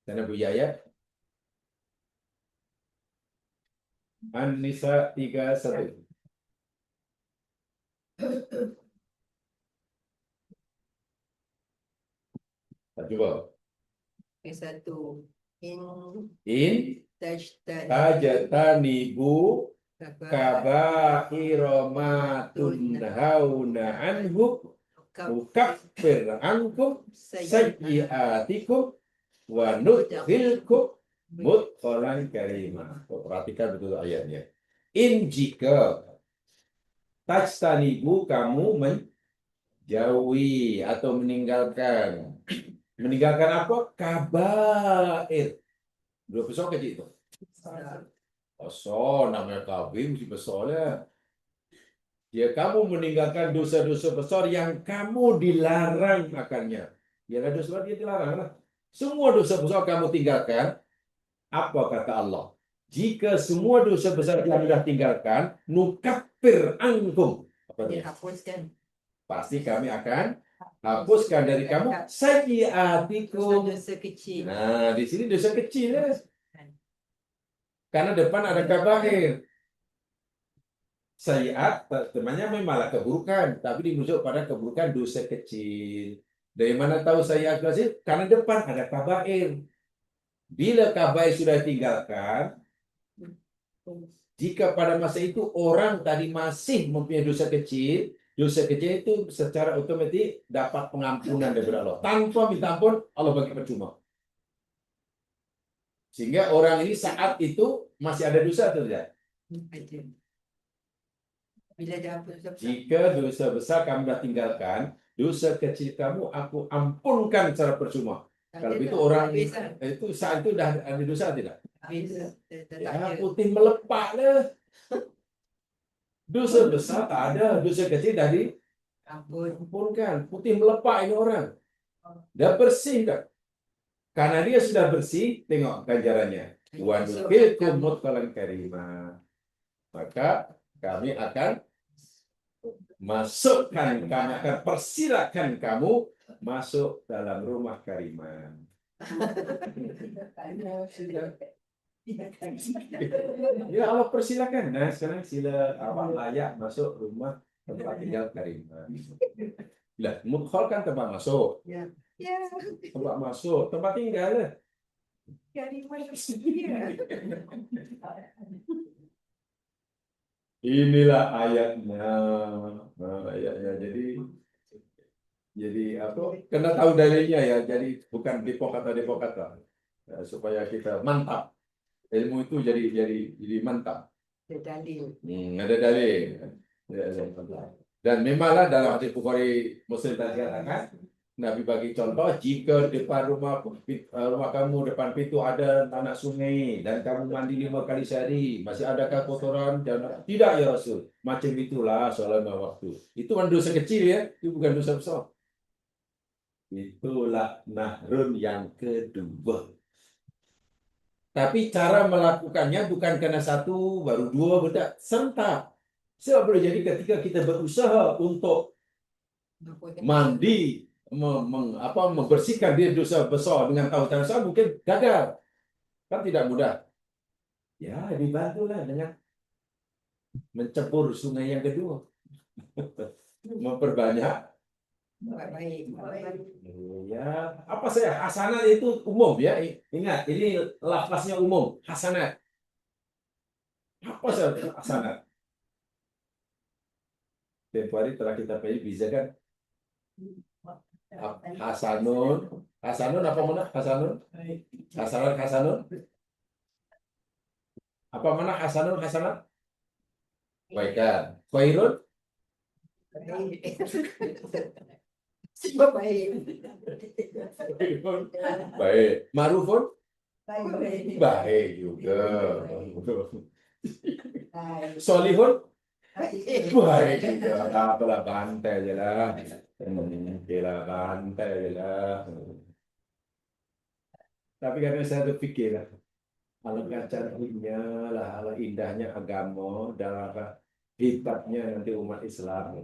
Karena punya ayat An-Nisa 31. Coba. Satu. In Tajtani tajtanibu kabaira ma tunhauna anhu nukaffir ankum sayyi'atikum wa nudkhilkum mudkhalan karima. Perhatikan betul ayatnya. In jika tajtanibu kamu menjauhi atau meninggalkan apa? Kabair. Dua besar kecil itu. Besar, namanya kabir mesti besar lah. Ya, kamu meninggalkan dosa-dosa besar yang kamu dilarang akannya. Ya, dosa dia dilarang lah. Semua dosa besar kamu tinggalkan. Apa kata Allah? Jika semua dosa besar yang sudah tinggalkan, nukaffir ankum. Apa dia? Dihapuskan. Pasti kami akan hapuskan dari kamu sayyi'atikum. Dosa kecil. Nah, di sini dosa kecil ya. Karena depan ada kabair. Sayyi'at temannya memanglah keburukan, tapi dirujuk pada keburukan dosa kecil. Dari mana tahu sayyi'at kecil? Karena depan ada kabair. Bila kabair sudah tinggalkan, jika pada masa itu orang tadi masih mempunyai dosa kecil itu secara otomatis dapat pengampunan dari Allah. Tanpa minta ampun, Allah bagi percuma. Sehingga orang ini saat itu masih ada dosa atau tidak? Bila dah hapus dosa besar. Jika dosa besar kamu dah tinggalkan, dosa kecil kamu aku ampunkan secara percuma. Kalau itu orang itu saat itu dah ada dosa tidak? Ya, putih melepak lah. Dosa besar tak ada, dosa kecil dah diampunkan. Putih melepak ini orang. Dah bersih kan? Karena dia sudah bersih, tengok ganjarannya. Wa nudkhilkum mudkhalan karima. Maka kami akan kami akan persilakan kamu masuk dalam rumah kariman. Ya Allah persilakan. Nah sekarang sila awak layak masuk rumah tempat tinggal kariman. Lah, mudkhal kan tempat masuk. Ya. Tempat masuk, tempat tinggal lah. Kariman. Inilah ayatnya. Nah, ayatnya. Jadi apa? Kena tahu dalilnya ya. Jadi bukan depok kata. Ya, supaya kita mantap. Ilmu itu jadi mantap. Ada dalil. Ada dalil. Dan memanglah dalam hadis Bukhari Muslim tadi katakan Nabi bagi contoh, jika depan rumah kamu, depan pintu ada anak sungai dan kamu mandi 5 kali sehari, masih adakah kotoran? Tidak ya Rasul. Macam itulah selama waktu. Itu kan dosa kecil ya, itu bukan dosa besar. Itulah nahrun yang kedua. Tapi cara melakukannya bukan karena satu, baru dua, bedak, serta. Sebab boleh jadi ketika kita berusaha untuk mandi, membersihkan diri dosa besar dengan tahu dosa mungkin gagal, kan tidak mudah. Ya dibantulah dengan mencebur sungai yang kedua, memperbanyak. Ya apa saya hasanat itu umum ya, ingat ini lafaznya umum hasanat. Apa saya hasanat? Tempoh hari telah kita pilih bisa kan? Hasanun apa mana? Hasanun apa mana? Hasanat kebaikan. Khairun baik. Ma'rufun Baik. Baik juga. Baik. Solihun? Baik. Baik juga. Apalah bantai aja lah. Oke lah, bantai aja lah. Tapi kadang saya berpikir lah, alangkah cantiknya lah, alangkah indahnya agama dan alangkah hebatnya nanti umat Islam.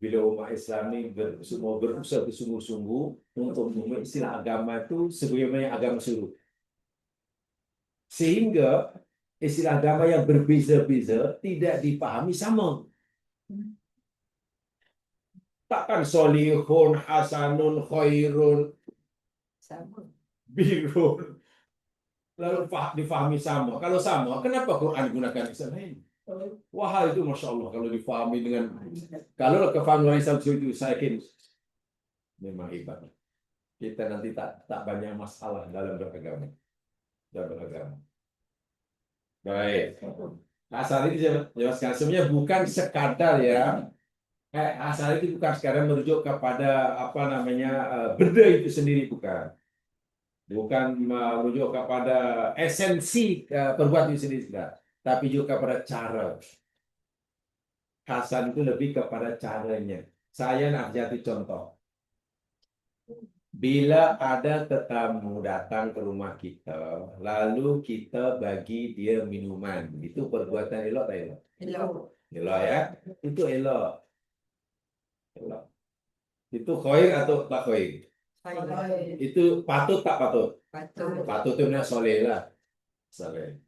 Bila umat Islam ini semua berusaha bersungguh-sungguh untuk mengistilah agama itu sebagaimana agama suruh. Sehingga istilah agama yang berbeza-beza tidak dipahami sama. Takkan solihun, hasanun, khairun, Sama. birun, lalu difahami sama. Kalau sama, kenapa Quran gunakan istilah lain? Wah, itu Masya Allah kalau difahami dengan kalau kefahaman Islam itu saya yakin memang hebat. Kita nanti tak banyak masalah dalam beragama. Dalam beragama. Baik. Asal itu jelaskan sebenarnya bukan sekadar ya. Asal itu bukan sekadar merujuk kepada apa namanya benda itu sendiri bukan. Bukan merujuk kepada esensi perbuatan itu sendiri tidak. Tapi juga kepada cara. Hasan itu lebih kepada caranya. Saya nak jatuh contoh. Bila ada tetamu datang ke rumah kita, lalu kita bagi dia minuman, itu perbuatan elok tak elok? Elok. Elok ya, itu elok. Elok. Itu khair atau tak khair? Baik. Itu patut tak patut? Patut. Patut itu benar soleh lah. Soleh.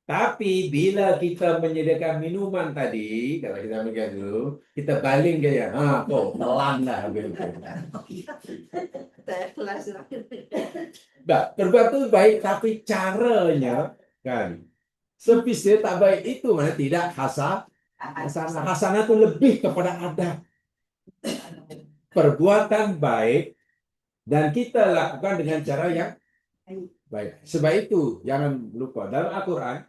Tapi bila kita menyediakan minuman tadi, kalau kita mikir dulu, kita baling dia, kok telan lah. Tak ikhlas lah. Nah, perbuatan baik, tapi caranya kan, sepis dia tak baik itu mana tidak hasanah. Hasanah itu lebih kepada adab. Perbuatan baik dan kita lakukan dengan cara yang baik. Sebab itu jangan lupa dalam Al-Quran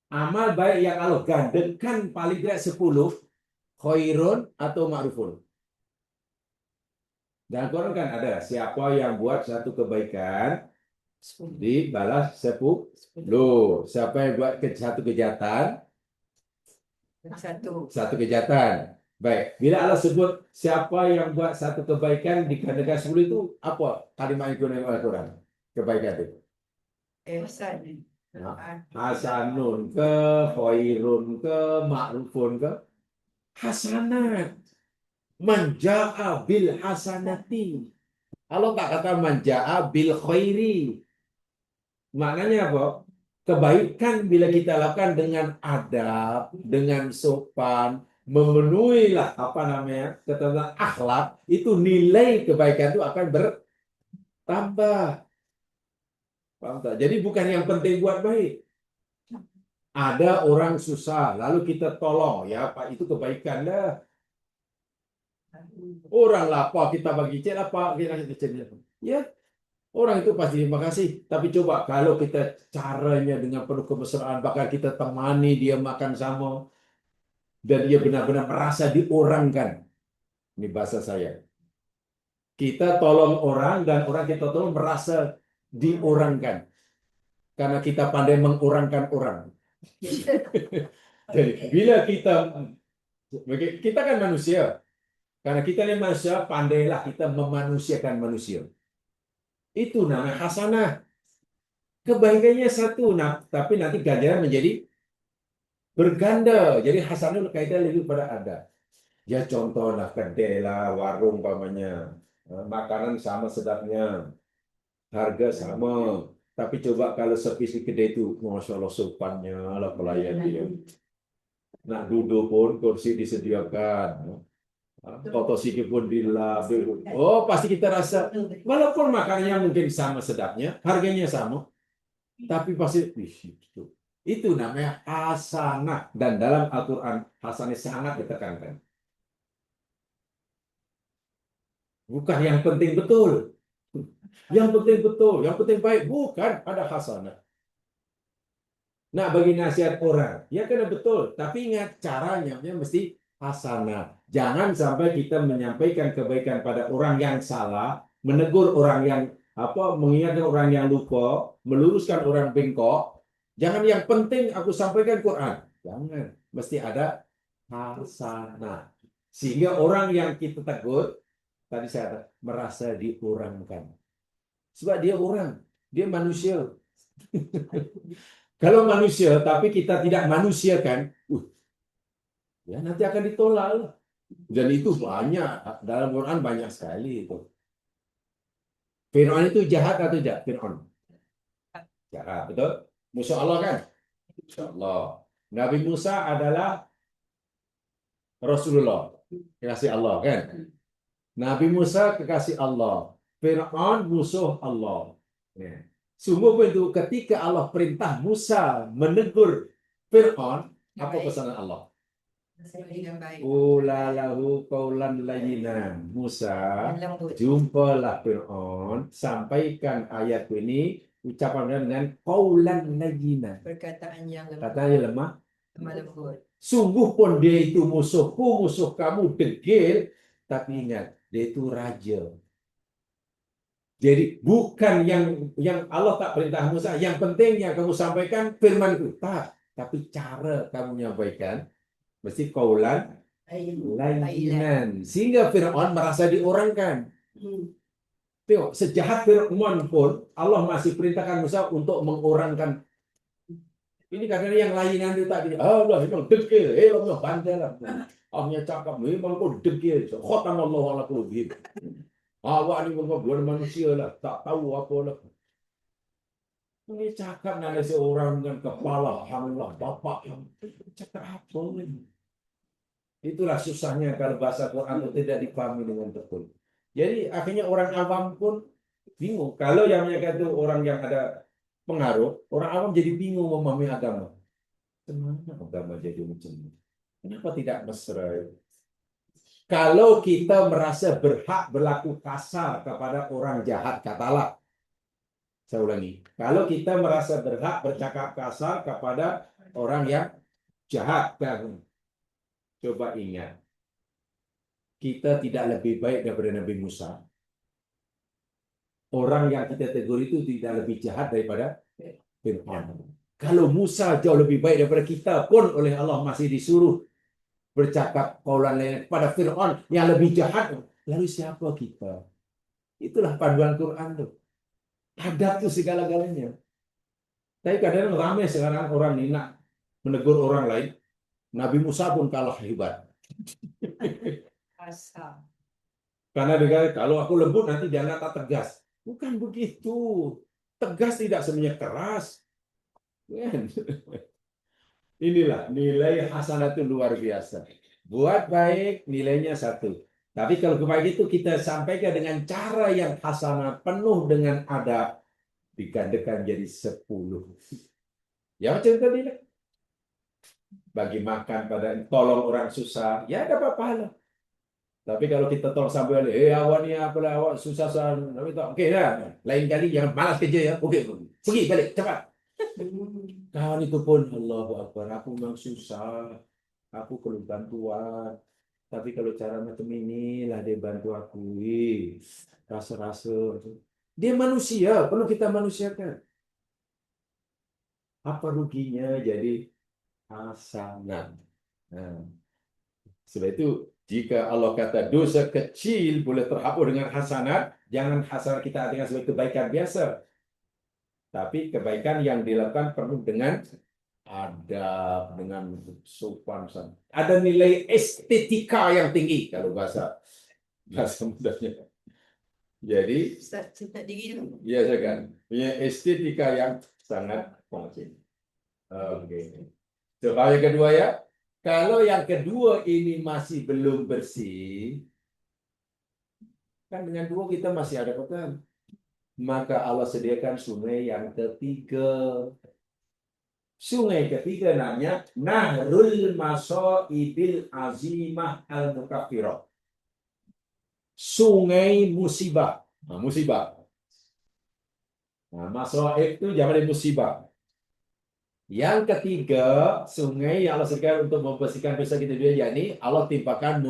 amal baik yang Allah gandakan paling tidak 10 khairun atau ma'rufun. Dan Al-Quran kan ada siapa yang buat satu kebaikan dibalas 10. Siapa yang buat satu kejahatan satu kejahatan. Baik, bila Allah sebut siapa yang buat satu kebaikan digandakan 10 itu apa kalimat yang digunakan Al-Quran? Kebaikan itu. Ihsan. Hasanun ke, khairun ke, ma'rufun ke, hasanat. Manja'a bil hasanati. Allah tak kata manja'a bil khairi. Maknanya apa? Kebaikan bila kita lakukan dengan adab, dengan sopan, memenuhilah apa namanya ketentuan akhlak, itu nilai kebaikan itu akan bertambah. Paham tak? Jadi bukan yang penting buat baik. Ada orang susah, lalu kita tolong, ya Pak, itu kebaikan dah. Orang lapar kita bagi cek apa kita cek. Ya, orang itu pasti terima kasih. Tapi coba kalau kita caranya dengan penuh kemesraan, bahkan kita temani dia makan sama, dan dia benar-benar merasa diorangkan. Ini bahasa saya. Kita tolong orang dan orang kita tolong merasa diorangkan. Karena kita pandai mengorangkan orang. Jadi bila kita kan manusia. Karena kita ini manusia, pandailah kita memanusiakan manusia. Itu namanya hasanah. Kebaikannya satu, tapi nanti ganjaran menjadi berganda. Jadi hasanul kaidah lebih pada ada. Ya contohlah kedai lah, warung pamannya. Makanan sama sedapnya. Harga sama. Tapi coba kalau servis di kedai itu, Masya Allah sopannya lah pelayan dia. Nak duduk pun kursi disediakan. Foto sikit pun dilap. Oh, pasti kita rasa, walaupun makanannya mungkin sama sedapnya, harganya sama, tapi pasti itu namanya hasanah. Dan dalam Al-Quran, hasanah sangat ditekankan. Bukan yang penting betul. Yang penting betul, yang penting baik, bukan pada hasanah. Nak bagi nasihat orang, ya kena betul, tapi ingat caranya mesti hasanah. Jangan sampai kita menyampaikan kebaikan pada orang yang salah, menegur orang yang mengingatkan orang yang lupa, meluruskan orang bengkok. Jangan yang penting aku sampaikan Quran. Jangan, mesti ada hasanah. Sehingga orang yang kita tegur, tadi saya merasa dikurangkan. Sebab dia orang, dia manusia. Kalau manusia, tapi kita tidak manusiakan, ya nanti akan ditolak. Dan itu banyak, dalam Quran banyak sekali itu. Fir'aun itu jahat atau jahat? Fir'aun. Jahat, betul? Musuh Allah kan? Musuh Allah. Nabi Musa adalah Rasulullah, kekasih Allah kan? Nabi Musa kekasih Allah. Fir'aun musuh Allah. Ya. Sungguh itu ketika Allah perintah Musa menegur Fir'aun, apa pesanan Allah? Dengan baik. Ulalahu qaulan layyinan. Musa, jumpalah Fir'aun, sampaikan ayat ini, ucapan dengan qaulan layyinan. Perkataan yang Katanya lemah. lembut. Sungguh pun dia itu musuhku, musuh kamu degil, tapi ingat, dia itu raja. Jadi bukan yang Allah tak perintah Musa, yang penting yang kamu sampaikan firmanku. Tak, tapi cara kamu menyampaikan mesti qaulan layyinan. Sehingga Fir'aun merasa diorangkan. Tengok, sejahat Fir'aun pun Allah masih perintahkan Musa untuk mengorangkan. Ini kadang yang layanan itu tadi, Allah memang degil, Allah bandalah. Allahnya cakap, memang kau degil. Khatamallahu ala qulubihim. Awak ni memang bukan manusia lah, tak tahu apa lah. Ini cakap ada seorang dengan kepala hanglah bapak yang cakap apa ni? Itulah susahnya kalau bahasa Quran itu tidak dipahami dengan betul. Jadi akhirnya orang awam pun bingung. Kalau yang menyatakan itu orang yang ada pengaruh, orang awam jadi bingung memahami agama. Kenapa agama jadi macam ini? Kenapa tidak mesra? Kalau kita merasa berhak berlaku kasar kepada orang jahat, katalah. Saya ulangi. Kalau kita merasa berhak bercakap kasar kepada orang yang jahat, coba ingat. Kita tidak lebih baik daripada Nabi Musa. Orang yang kita tegur itu tidak lebih jahat daripada Fir'aun. Kalau Musa jauh lebih baik daripada kita pun oleh Allah masih disuruh bercakap qaulan layyinan pada Fir'aun yang lebih jahat. Lalu siapa kita? Itulah panduan Quran tuh. Adab tuh segala-galanya. Tapi kadang ramai sekarang orang ini nak menegur orang lain. Nabi Musa pun kalah hebat. Asal. Karena dia kalau aku lembut nanti dia tak tegas. Bukan begitu. Tegas tidak semuanya keras. Inilah nilai hasanah itu luar biasa. Buat baik nilainya 1. Tapi kalau kebaikan itu kita sampaikan dengan cara yang hasanah penuh dengan adab, digandakan jadi 10. Ya macam tadi lah. Bagi makan pada tolong orang susah, ya dapat pahala. Tapi kalau kita tolong sampai awak ni apalah awak susah okey dah. Lain kali jangan malas kerja ya. Okey, pergi balik cepat. Kawan itu pun Allahu Akbar, aku memang susah. Aku perlu bantuan. Tapi kalau cara macam inilah dia bantu aku. Rasa-rasa. Dia manusia, perlu kita manusiakan. Apa ruginya jadi hasanah? Nah, sebab itu jika Allah kata dosa kecil boleh terhapus dengan hasanat, jangan hasanat kita dengan sebagai kebaikan biasa. Tapi kebaikan yang dilakukan perlu dengan adab, dengan sopan. Ada nilai estetika yang tinggi kalau bahasa mudahnya. Jadi, Ustaz, cepat diri dulu. ya kan, punya estetika yang sangat penting. Oke. Coba yang kedua ya. Kalau yang kedua ini masih belum bersih, kan dengan 2 kita masih ada pekan. Maka Allah sediakan sungai yang ketiga. Sungai ketiga namanya Nahrul Masaibil Azimah Al-Mukaffirah. Sungai musibah. Musibah. Masaib itu zaman musibah. Yang ketiga, sungai yang Allah sediakan untuk membersihkan dosa kita juga, yakni Allah timpakan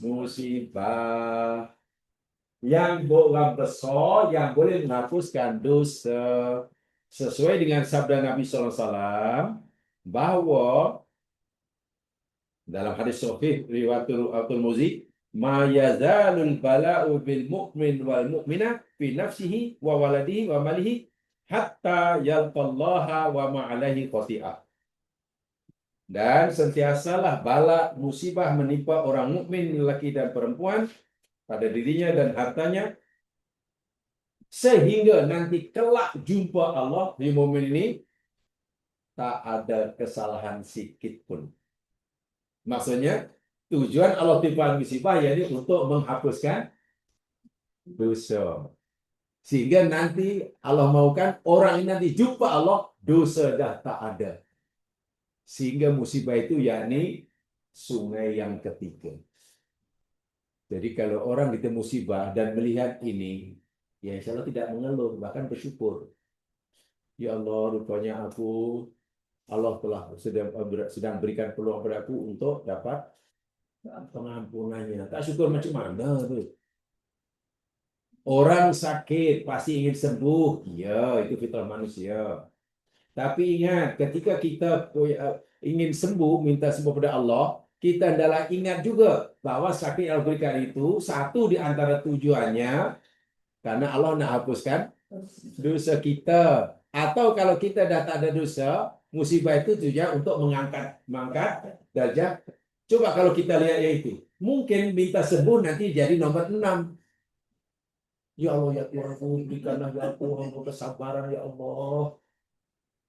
musibah. yang orang besar yang boleh menghapuskan dosa. Sesuai dengan sabda Nabi SAW bahwa dalam hadis sahih riwayatul Al-Muzi, ma yazalul bala'u bil mu'min wal mu'minah fi nafsihi wa waladihi wa malihi hatta yalqallaha wa ma'alaihi khati'ah. Dan sentiasalah bala musibah menimpa orang mukmin lelaki dan perempuan pada dirinya dan hartanya sehingga nanti kelak jumpa Allah di momen ini tak ada kesalahan sedikit pun. Maksudnya tujuan Allah timpaan musibah yakni untuk menghapuskan dosa. Sehingga nanti Allah maukan orang ini nanti jumpa Allah dosa dah tak ada. Sehingga musibah itu yakni sungai yang ketiga. Jadi kalau orang ditemu musibah dan melihat ini, ya insya Allah tidak mengeluh, bahkan bersyukur. Ya Allah, rupanya Allah telah sedang berikan peluang padaku untuk dapat pengampunannya. Tak syukur macam mana tuh? Orang sakit pasti ingin sembuh, ya itu fitrah manusia. Tapi ingat, ketika kita ingin sembuh, minta sembuh pada Allah, kita adalah ingat juga bahwa sakit yang berikan itu satu di antara tujuannya karena Allah nak hapuskan dosa kita. Atau kalau kita dah tak ada dosa, musibah itu tujuan untuk mengangkat derajat. Coba kalau kita lihat ya itu, mungkin minta sembuh nanti jadi nomor 6. Ya Allah, ya Tuhan, berikanlah ya Tuhan kesabaran ya Allah,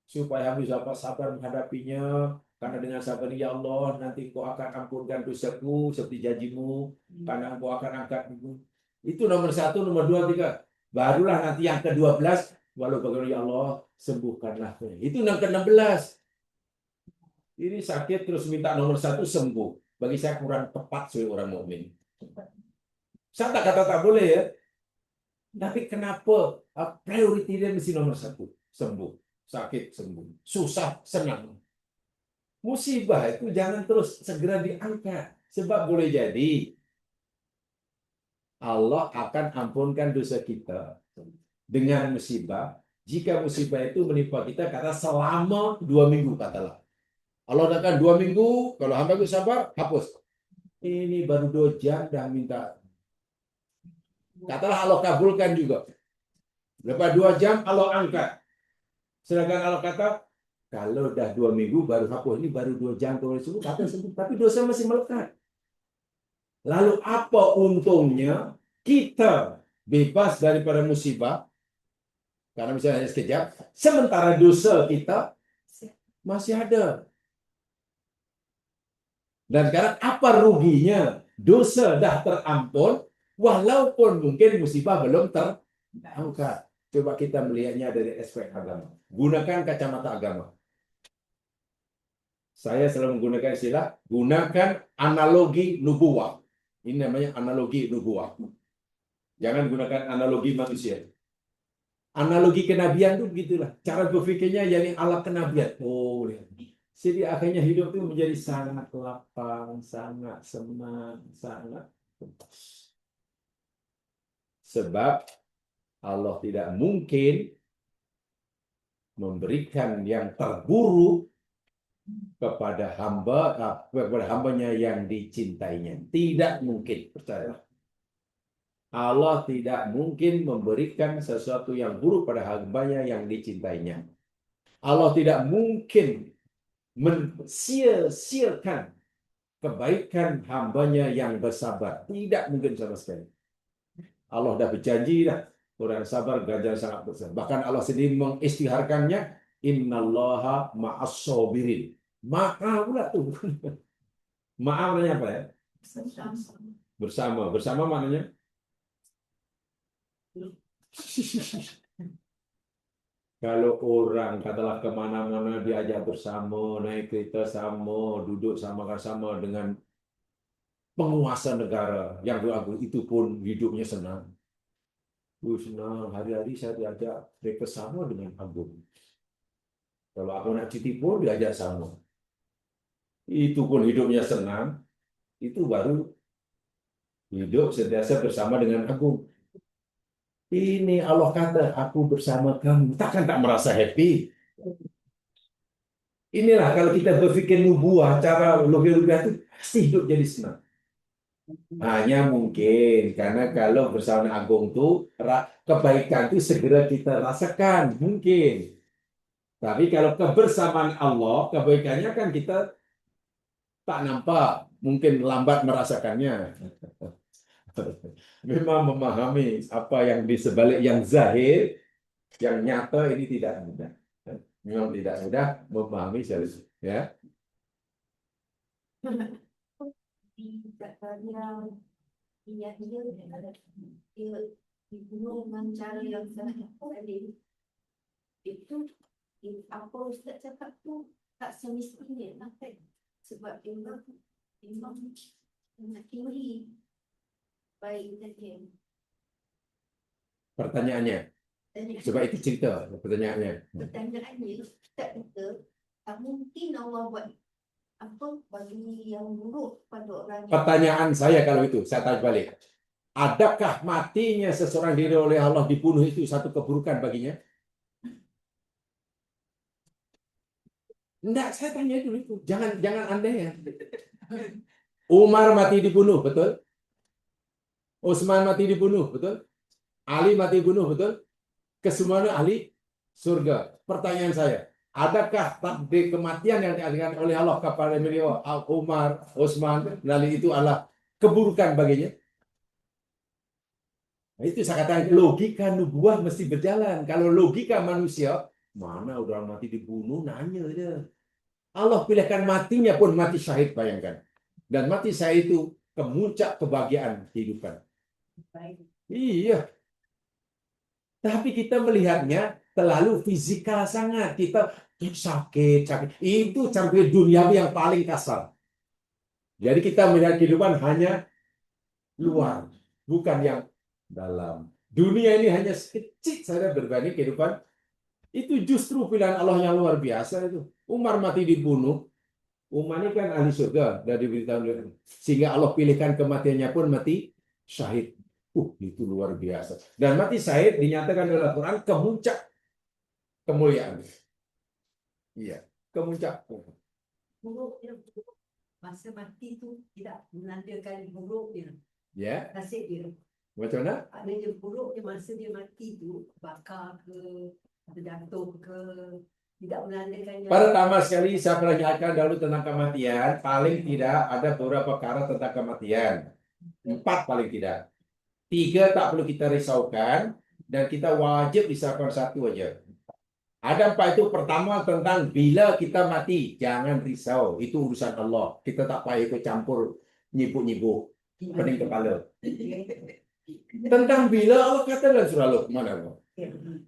supaya kami dapat sabar menghadapinya. Karena dengan sabar ya Allah, nanti Kau akan ampunkan dosaku seperti janjimu. Karena Kau akan angkat itu nomor 1, nomor 2, 3. Barulah nanti yang ke-12, walau bagaimana ya Allah, sembuhkanlah. Itu yang ke-16. Ini sakit terus minta nomor 1 sembuh. Bagi saya kurang tepat sebagai orang mukmin. Saya tak kata tak boleh ya. Tapi kenapa priority dia mesti nomor 1? Sembuh. Sakit sembuh. Susah senang. Musibah itu jangan terus segera diangkat. Sebab boleh jadi Allah akan ampunkan dosa kita dengan musibah. Jika musibah itu menimpa kita kata selama 2 minggu katalah. Allah katakan 2 minggu, kalau hamba itu sabar, hapus. Ini baru 2 jam dah minta. Katalah Allah kabulkan juga. Lepas 2 jam Allah angkat. Sedangkan Allah kata, kalau dah 2 minggu baru hapus, ini baru 2 jam kalau sembuh, kata sembuh, tapi dosa masih melekat. Lalu apa untungnya kita bebas daripada musibah? Karena misalnya hanya sekejap, sementara dosa kita masih ada. Dan sekarang apa ruginya? Dosa dah terampun, walaupun mungkin musibah belum terangkat. Coba kita melihatnya dari aspek agama. Gunakan kacamata agama. Saya selalu menggunakan istilah, gunakan analogi nubuwah. Ini namanya analogi nubuwah. Jangan gunakan analogi manusia. Analogi kenabian itu begitulah. Cara berpikirnya yakni ala kenabian. Oh, lihat. Jadi akhirnya hidup itu menjadi sangat lapang, sangat senang, sangat. Sebab Allah tidak mungkin memberikan yang terburuk kepada hambanya yang dicintainya. Tidak mungkin, percaya. Allah tidak mungkin memberikan sesuatu yang buruk pada hambanya yang dicintainya. Allah tidak mungkin mensia-siakan kebaikan hambanya yang bersabar. Tidak mungkin sama sekali. Allah dah berjanji dah. Orang sabar ganjar sangat besar. Bahkan Allah sendiri mengistiharkannya. Innallaha ma'as-sabirin. Maaf pula tuh. Maaf maknanya apa ya? Bersama. Bersama maknanya? Kalau orang katalah kemana-mana diajak bersama, naik kereta sama, duduk sama dengan penguasa negara yang beragung, itu pun hidupnya senang. Senang, hari-hari saya diajak breakfast sama dengan Agung. Kalau aku nak cuti pun diajak sama. Itu pun hidupnya senang. Itu baru hidup sentiasa bersama dengan Agung. Ini Allah kata, aku bersama kamu. Takkan tak merasa happy? Inilah kalau kita berpikir nubuah, cara logika itu pasti hidup jadi senang. Hanya mungkin karena kalau bersama agung itu kebaikan itu segera kita rasakan mungkin. Tapi kalau kebersamaan Allah, kebaikannya kan kita tak nampak, mungkin lambat merasakannya. Memang memahami apa yang di sebalik yang zahir, yang nyata ini tidak mudah. Memang tidak mudah memahami serius. Ya, Di dia dia dibunuh dengan cara yang sangat adil. Itu apa Ustaz cakap tu tak semestinya kan? Sebab imam sangat tinggi baik saja. pertanyaannya. Sebab itu cerita pertanyaannya. Pertanyaannya Ustaz kata tak mungkin Allah buat apa bagi yang buruk pada orang yang Pertanyaan saya kalau itu, saya tanya balik. Adakah matinya seseorang diri oleh Allah dibunuh itu satu keburukan baginya? Enggak, saya tanya dulu itu. Jangan andai ya. Umar mati dibunuh, betul? Utsman mati dibunuh, betul? Ali mati dibunuh, betul? Kesemuanya ahli surga. Pertanyaan saya, adakah takdir kematian yang diadakan oleh Allah kepada beliau Umar, Utsman, lalu itu adalah keburukan baginya? Nah, itu saya katakan logika nubuah mesti berjalan. Kalau logika manusia, mana udah mati dibunuh, nanya aja. Allah pilihkan matinya pun mati syahid, bayangkan. Dan mati syahid itu kemuncak kebahagiaan kehidupan. baik. Iya, tapi kita melihatnya terlalu fisikal sangat. Kita sakit. Itu sampai duniawi yang paling kasar. Jadi kita melihat kehidupan hanya luar, bukan yang dalam. Dunia ini hanya sekecil saja berbanding kehidupan. Itu justru pilihan Allah yang luar biasa itu. Umar mati dibunuh. Umar ini kan ahli surga dari diberitahu. Sehingga Allah pilihkan kematiannya pun mati syahid. Itu luar biasa. Dan mati syahid dinyatakan dalam Al-Quran kemuncak kemuliaan. Iya, kemuncak. Buruknya masa mati tu tidak menandakan buruknya Ya, nasib dia. macam mana? Adanya buruknya masa dia mati tu bakar ke terjatuh ke tidak menandakan yang Pertama sekali saya perhatikan dahulu tentang kematian. Paling tidak ada beberapa perkara tentang kematian. 4 paling tidak. 3 tak perlu kita risaukan. Dan kita wajib risaukan 1 aja. Ada 4 itu. Pertama tentang bila kita mati. Jangan risau. Itu urusan Allah. Kita tak payah ikut campur nyibuk-nyibuk. Pening kepala. Tentang bila Allah kata dalam surah Luqman.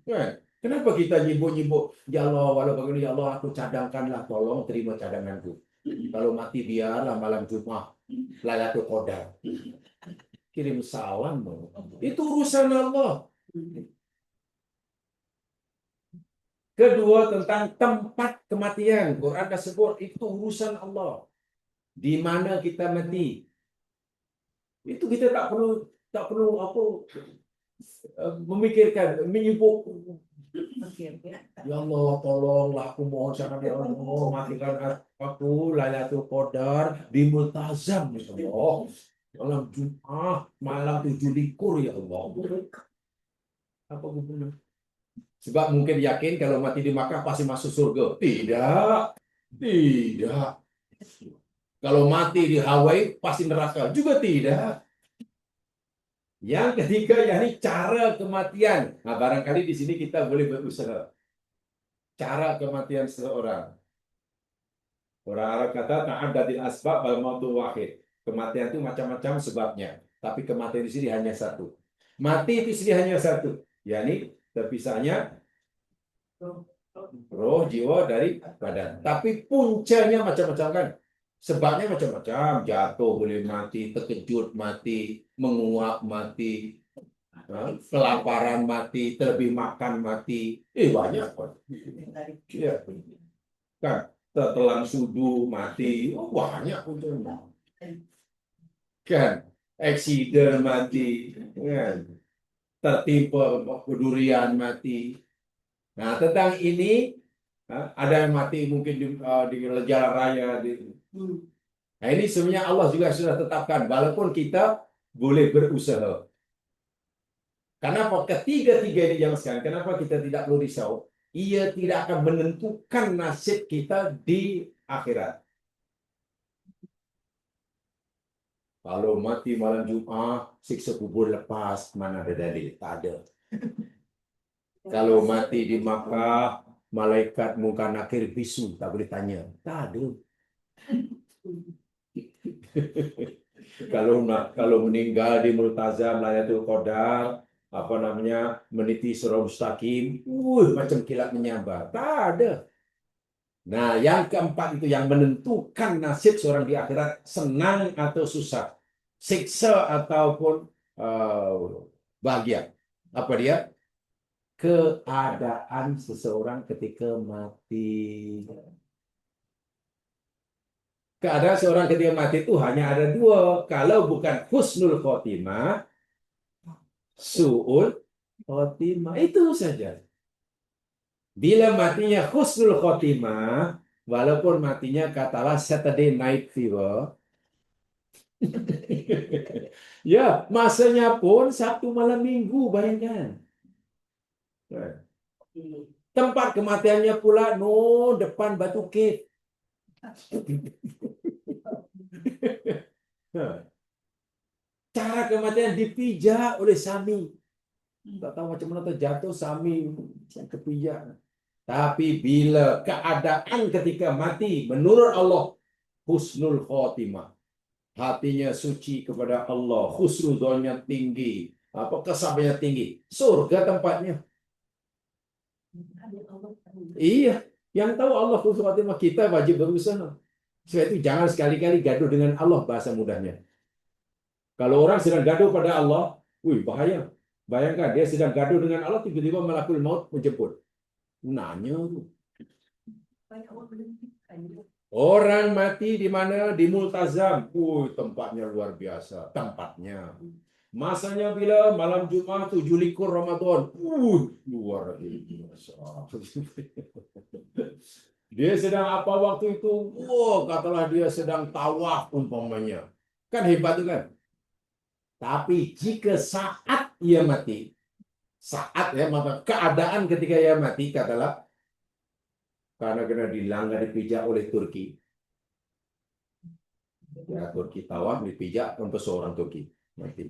Kan? Kenapa kita nyibuk-nyibuk? Ya Allah, walau begini, ya Allah, aku cadangkanlah, tolong terima cadanganku. Kalau mati biarlah malam Jumat, Lailatul Qadar. Kirim salam. Itu urusan Allah. Kedua tentang tempat kematian. Quran dah sebut itu urusan Allah. Di mana kita mati. Itu kita tak perlu apa memikirkan, menyibuk. Ya Allah, tolonglah aku mohon sangat ya Allah, matikan aku Lailatul Qadar di Multazam ya Allah. Malam Jumat, malam 7 likur ya Allah. Apa hubungannya? Sebab mungkin yakin kalau mati di Makkah pasti masuk surga. Tidak. Tidak. Kalau mati di Hawaii pasti neraka. Juga tidak. Yang ketiga, yakni cara kematian. Nah, barangkali di sini kita boleh berusaha. Cara kematian seseorang. Orang Arab kata ta'addatil asbab wal mautu wahid. Kematian itu macam-macam sebabnya, tapi kematian di sini hanya satu. Mati itu di sini hanya satu, yakni terpisahnya roh jiwa dari badan. Tapi puncanya macam-macam kan. Sebabnya macam-macam, jatuh boleh mati, terkejut mati, menguap mati, kelaparan mati, terlebih makan mati. Banyak kok. Iya. Kan tertelan sudu mati. Banyak puncanya. Kan eksiden mati. Kan tertimpa durian mati. Nah, tentang ini ada yang mati mungkin di jalan raya. Nah, ini sebenarnya Allah juga sudah tetapkan, walaupun kita boleh berusaha. Kenapa ketiga-tiga ini jangan sekalian? Kenapa kita tidak perlu risau? Ia tidak akan menentukan nasib kita di akhirat. Kalau mati malam Jumat, siksa kubur lepas, mana ada dalil? Tak ada. Kalau mati di Makkah, malaikat munkar nakir bisu, tak boleh tanya. Tak ada. Kalau meninggal di Multazam, Layatul Qadar, apa namanya, meniti surah mustaqim, macam kilat menyambar. Tak ada. Nah, yang keempat itu yang menentukan nasib seorang di akhirat, senang atau susah, siksa ataupun bahagia. Apa dia? Keadaan seseorang ketika mati. Keadaan seorang ketika mati itu hanya ada dua. Kalau bukan husnul khotimah, su'ul khotimah. Itu saja. Bila matinya husnul khotimah, walaupun matinya katalah Saturday night fever, ya masanya pun Sabtu malam Minggu, bayangkan. Tempat kematiannya pula depan Batu Cave. Cara kematian dipijak oleh Sami. Tak tahu macam mana terjatuh Sami kepijak. Tapi bila keadaan ketika mati menurut Allah husnul khotimah, hatinya suci kepada Allah, husnudzonnya tinggi, kesabarannya tinggi, surga tempatnya. Iya, yang tahu Allah husnul khotimah, kita wajib berusaha. Sebab itu jangan sekali-kali gaduh dengan Allah, bahasa mudahnya. Kalau orang sedang gaduh pada Allah, bahaya. Bayangkan dia sedang gaduh dengan Allah, tiba-tiba malakul maut menjemput. Nanya tu. Orang mati di mana? Di Multazam. Tempatnya luar biasa. Tempatnya. Masanya bila? Malam Jumat 7 Ramadan. Luar biasa. Dia sedang apa waktu itu? Katalah dia sedang tawaf umpamanya. Kan hebat tu kan? Tapi jika saat ia mati, maka keadaan ketika ia mati, katalah, karena kena dilanggar dipijak oleh Turki. Ya, Turki tawaf dipijak untuk seorang Turki. Mati.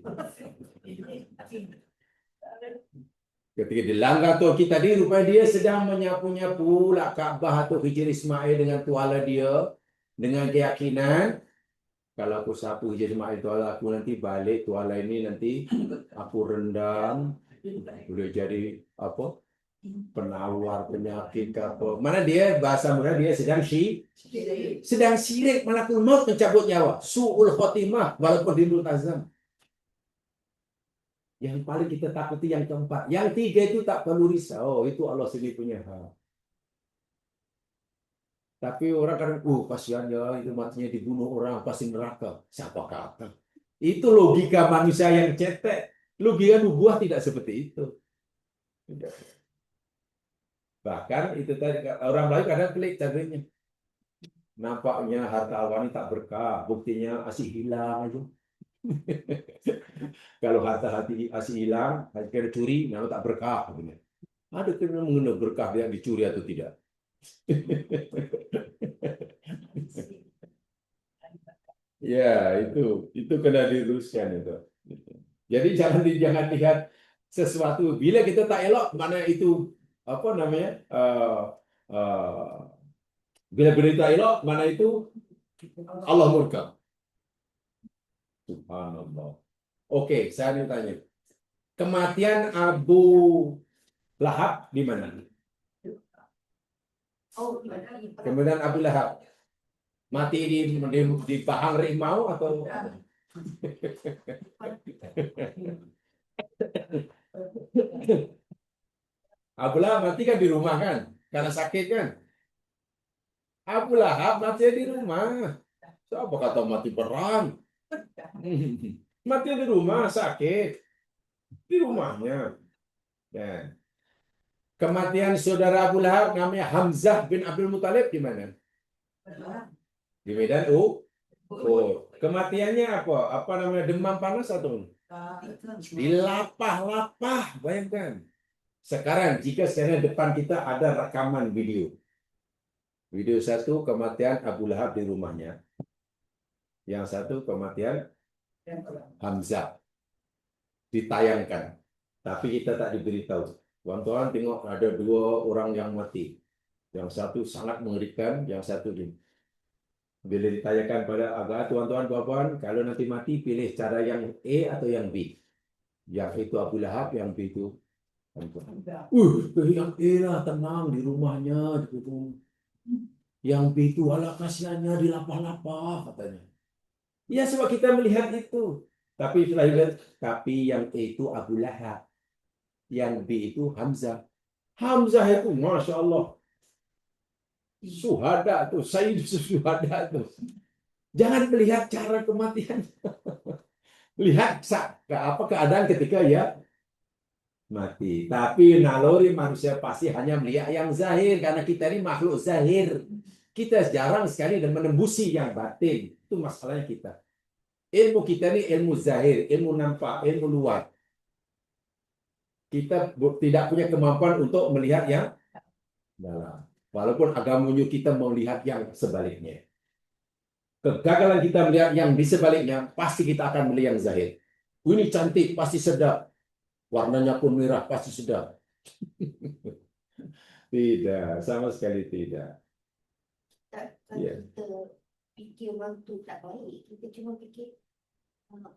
Ketika dilanggar Turki tadi, rupanya dia sedang menyapu-nyapu Ka'bah atau Hijr Ismail dengan tuala dia, dengan keyakinan, kalau aku sapu Hijr Ismail tuala aku, nanti balik tuala ini nanti aku rendam, boleh jadi penawar penyakit ke apa. Mana dia bahasa mudah dia sedang sirik malakul maut mencabut nyawa. Su'ul khotimah walaupun di Multazam. Yang paling kita takuti yang keempat. Yang tiga itu tak perlu risau. Itu Allah sendiri punya hak. Tapi orang kadang, kasihan ya, itu matinya dibunuh orang, pasti neraka. Siapa kata? Itu logika manusia yang cetek. Logika nubuah tidak seperti itu. Bahkan itu tadi orang lain kadang pelik caranya. Nampaknya harta awani tak berkah, buktinya asih hilang aja. Kalau harta hati asih hilang, kira curi, nama tak berkah. Ada kena mengenai berkah yang dicuri atau tidak. Ya, itu kena diluruskan itu. Jadi jangan lihat sesuatu bila kita tak elok, mana itu apa namanya? Bila berita elok, mana itu Allah murka. Subhanallah. Oke, saya mau tanya. Kematian Abu Lahab di mana? Kemudian Abu Lahab mati di pahang rimau atau Abu Lahab mati kan di rumah kan? Karena sakit kan? Abu Lahab mati di rumah. Siapa kata mati perang? Mati di rumah sakit. Di rumahnya. Ya. Kematian saudara Abu Lahab namanya Hamzah bin Abdul Muthalib di mana? Di Medan Oh, kematiannya apa? Apa namanya? Demam panas atau di lapah-lapah, bayangkan. Sekarang jika sekarang depan kita ada rekaman video. Video satu kematian Abu Lahab di rumahnya. Yang satu kematian Hamzah ditayangkan. Tapi kita tak diberitahu. Kawan-kawan tengok ada dua orang yang mati. Yang satu sangat mengerikan, yang satu ini. Bila ditayangkan pada agak tuan-tuan puan-puan, kalau nanti mati pilih cara yang A atau yang B. Yang itu Abu Lahab, yang B itu yang A lah tenang di rumahnya. Yang B itu ala kasihannya di lapah-lapah katanya. Ya sebab kita melihat itu. Tapi setelah lihat, tapi yang A itu Abu Lahab, yang B itu Hamzah. Hamzah itu masya Allah suhada tuh, Sayyid suhada tuh. Jangan melihat cara kematian. Lihat apa keadaan ketika ya mati. Tapi naluri manusia pasti hanya melihat yang zahir karena kita ini makhluk zahir. Kita jarang sekali dan menembusi yang batin. Itu masalahnya kita. Ilmu kita ini ilmu zahir, ilmu nampak, ilmu luar. Kita tidak punya kemampuan untuk melihat yang dalam. Walaupun agama kita melihat yang sebaliknya. Kegagalan kita melihat yang di sebaliknya, pasti kita akan melihat yang zahir. Ini cantik, pasti sedap. Warnanya pun merah, pasti sedap. Tidak, sama sekali tidak. Kalau Ya. kita fikir orang tu tak baik, kita cuma fikir ah,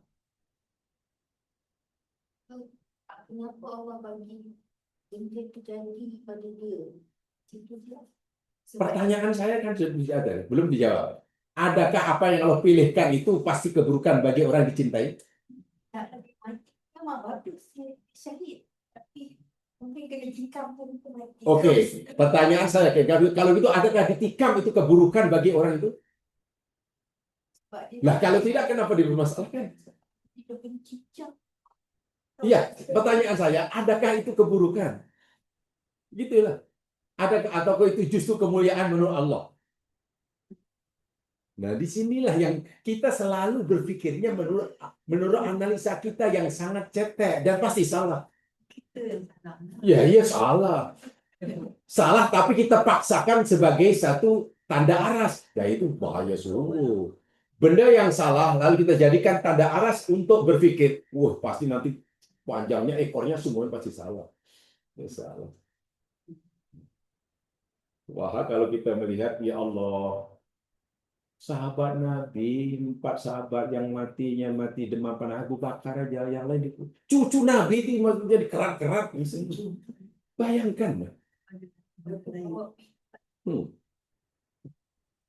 kenapa Allah bagi benda tu jadi pada dia. Itu dia. Pertanyaan saya kan sudah ada, belum dijawab. Adakah apa yang Allah pilihkan itu pasti keburukan bagi orang dicintai? tak ada mati. Memang bagus syahid. Tapi mungkin kena tikam pun mati. Oke, pertanyaan saya, kalau gitu adakah ditikam itu keburukan bagi orang itu? Nah, kalau tidak, kenapa dipermasalahkan? Dia bencicak. Iya, pertanyaan saya, adakah itu keburukan? Gitulah. Ataukah itu justru kemuliaan menurut Allah? Nah, disinilah yang kita selalu berpikirnya menurut analisa kita yang sangat cetek dan pasti salah. Kita yang salah. Ya, iya salah. Salah, tapi kita paksakan sebagai satu tanda aras. Ya, itu bahaya sungguh. Benda yang salah, lalu kita jadikan tanda aras untuk berpikir, wah, pasti nanti panjangnya, ekornya semuanya pasti salah. Ya, salah. Wah, kalau kita melihat, ya Allah, sahabat Nabi, 4 sahabat yang matinya mati demam panas, Abu Bakar aja, yang lain itu. Cucu Nabi itu jadi kerat-kerat. Bayangkan.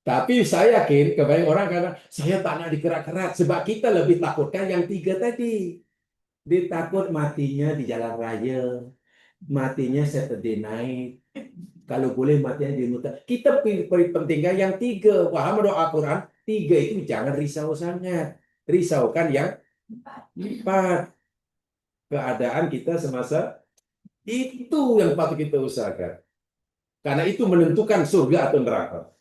Tapi saya yakin, kebanyakan orang kata, saya tak nak dikerat-kerat. Sebab kita lebih takutkan yang 3 tadi. Ditakut matinya di jalan raya, matinya Saturday night. Kalau boleh matinya di muta. Kita pentingkan yang 3. Paham doa Quran? 3 itu jangan risau sangat. Risaukan yang 4. Keadaan kita semasa itu yang patut kita usahakan. Karena itu menentukan surga atau neraka.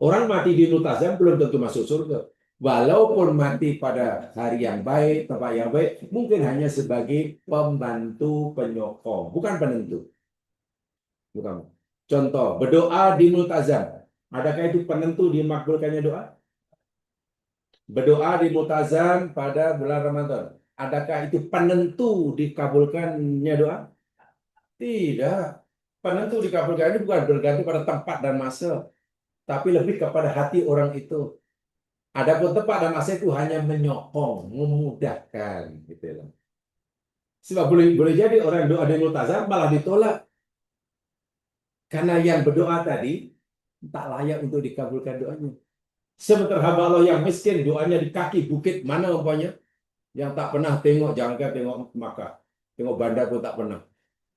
Orang mati di Nutazam belum tentu masuk surga. Walaupun mati pada hari yang baik, tempat yang baik, mungkin hanya sebagai pembantu penyokong, bukan penentu. Bukan. Contoh, berdoa di Multazam. Adakah itu penentu dimakbulkannya doa? Berdoa di Multazam pada bulan Ramadan. Adakah itu penentu dikabulkannya doa? Tidak. Penentu dikabulkan ini bukan bergantung pada tempat dan masa, tapi lebih kepada hati orang itu. Adapun tempat dan masa itu hanya menyokong, memudahkan, gitu loh. Sebab boleh jadi orang doa di Multazam malah ditolak. Karena yang berdoa tadi tak layak untuk dikabulkan doanya. Sementara hamba Allah yang miskin doanya di kaki bukit mana umpamanya, yang tak pernah tengok, jangankan tengok Makkah, tengok bandar pun tak pernah.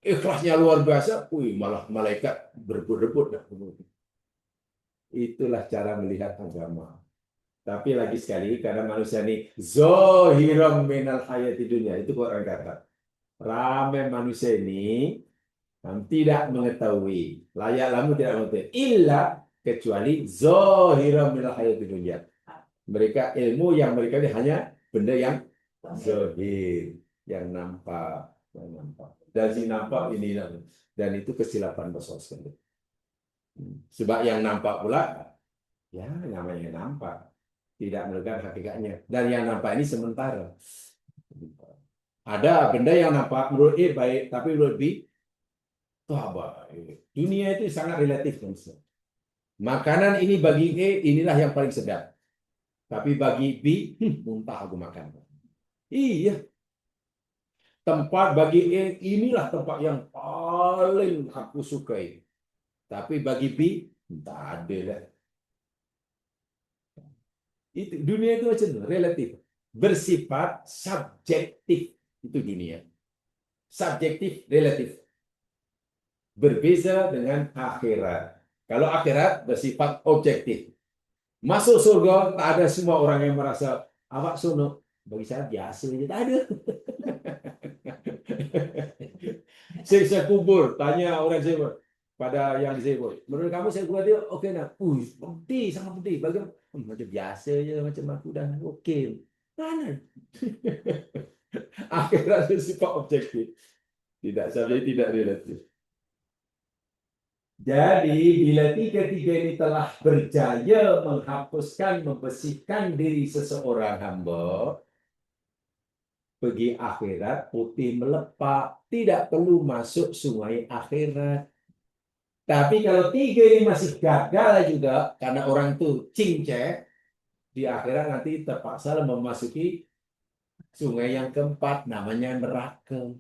Ikhlasnya luar biasa, malah malaikat berebut-rebut. Itulah cara melihat agama. Tapi lagi sekali, karena manusia ini zohiram minal hayati dunia, itu orang kata. ramai manusia ini tidak mengetahui, layak lamu tidak mengetahui, illa kecuali zahira minal hayati dunia. Mereka ilmu yang mereka ini hanya benda yang zahir, yang nampak, Dan si nampak ini, dan itu kesilapan besar sekali. Sebab yang nampak pula, ya namanya nampak, tidak melihat hakikatnya. Dan yang nampak ini sementara. Ada benda yang nampak menurut A baik, tapi menurut B baik. Dunia itu sangat relatif. Makanan ini bagi A inilah yang paling sedap. Tapi bagi B, muntah aku makan. Iya. Tempat bagi A inilah tempat yang paling aku sukai. Tapi bagi B, tak ada lah. Itu dunia itu macam itu, relatif. Bersifat subjektif. Itu dunia. Subjektif, relatif. Berbeza dengan akhirat. Kalau akhirat bersifat objektif. Masuk surga, tak ada semua orang yang merasa awak sono. Bagi saya biasa saja, tak ada. Siksa kubur, tanya orang saya pada yang disebut. Menurut kamu saya kubur dia okey nak? Pedih, sangat pedih. Bagaimana? Macam biasa je, macam aku dah okey. Mana? Akhirat bersifat objektif. Tidak sampai tidak relatif. Jadi, bila tiga-tiga ini telah berjaya menghapuskan, membersihkan diri seseorang hamba, pergi akhirat, putih melepak, tidak perlu masuk sungai akhirat. Tapi kalau tiga ini masih gagal juga, karena orang itu cincai, di akhirat nanti terpaksa memasuki sungai yang keempat, namanya neraka.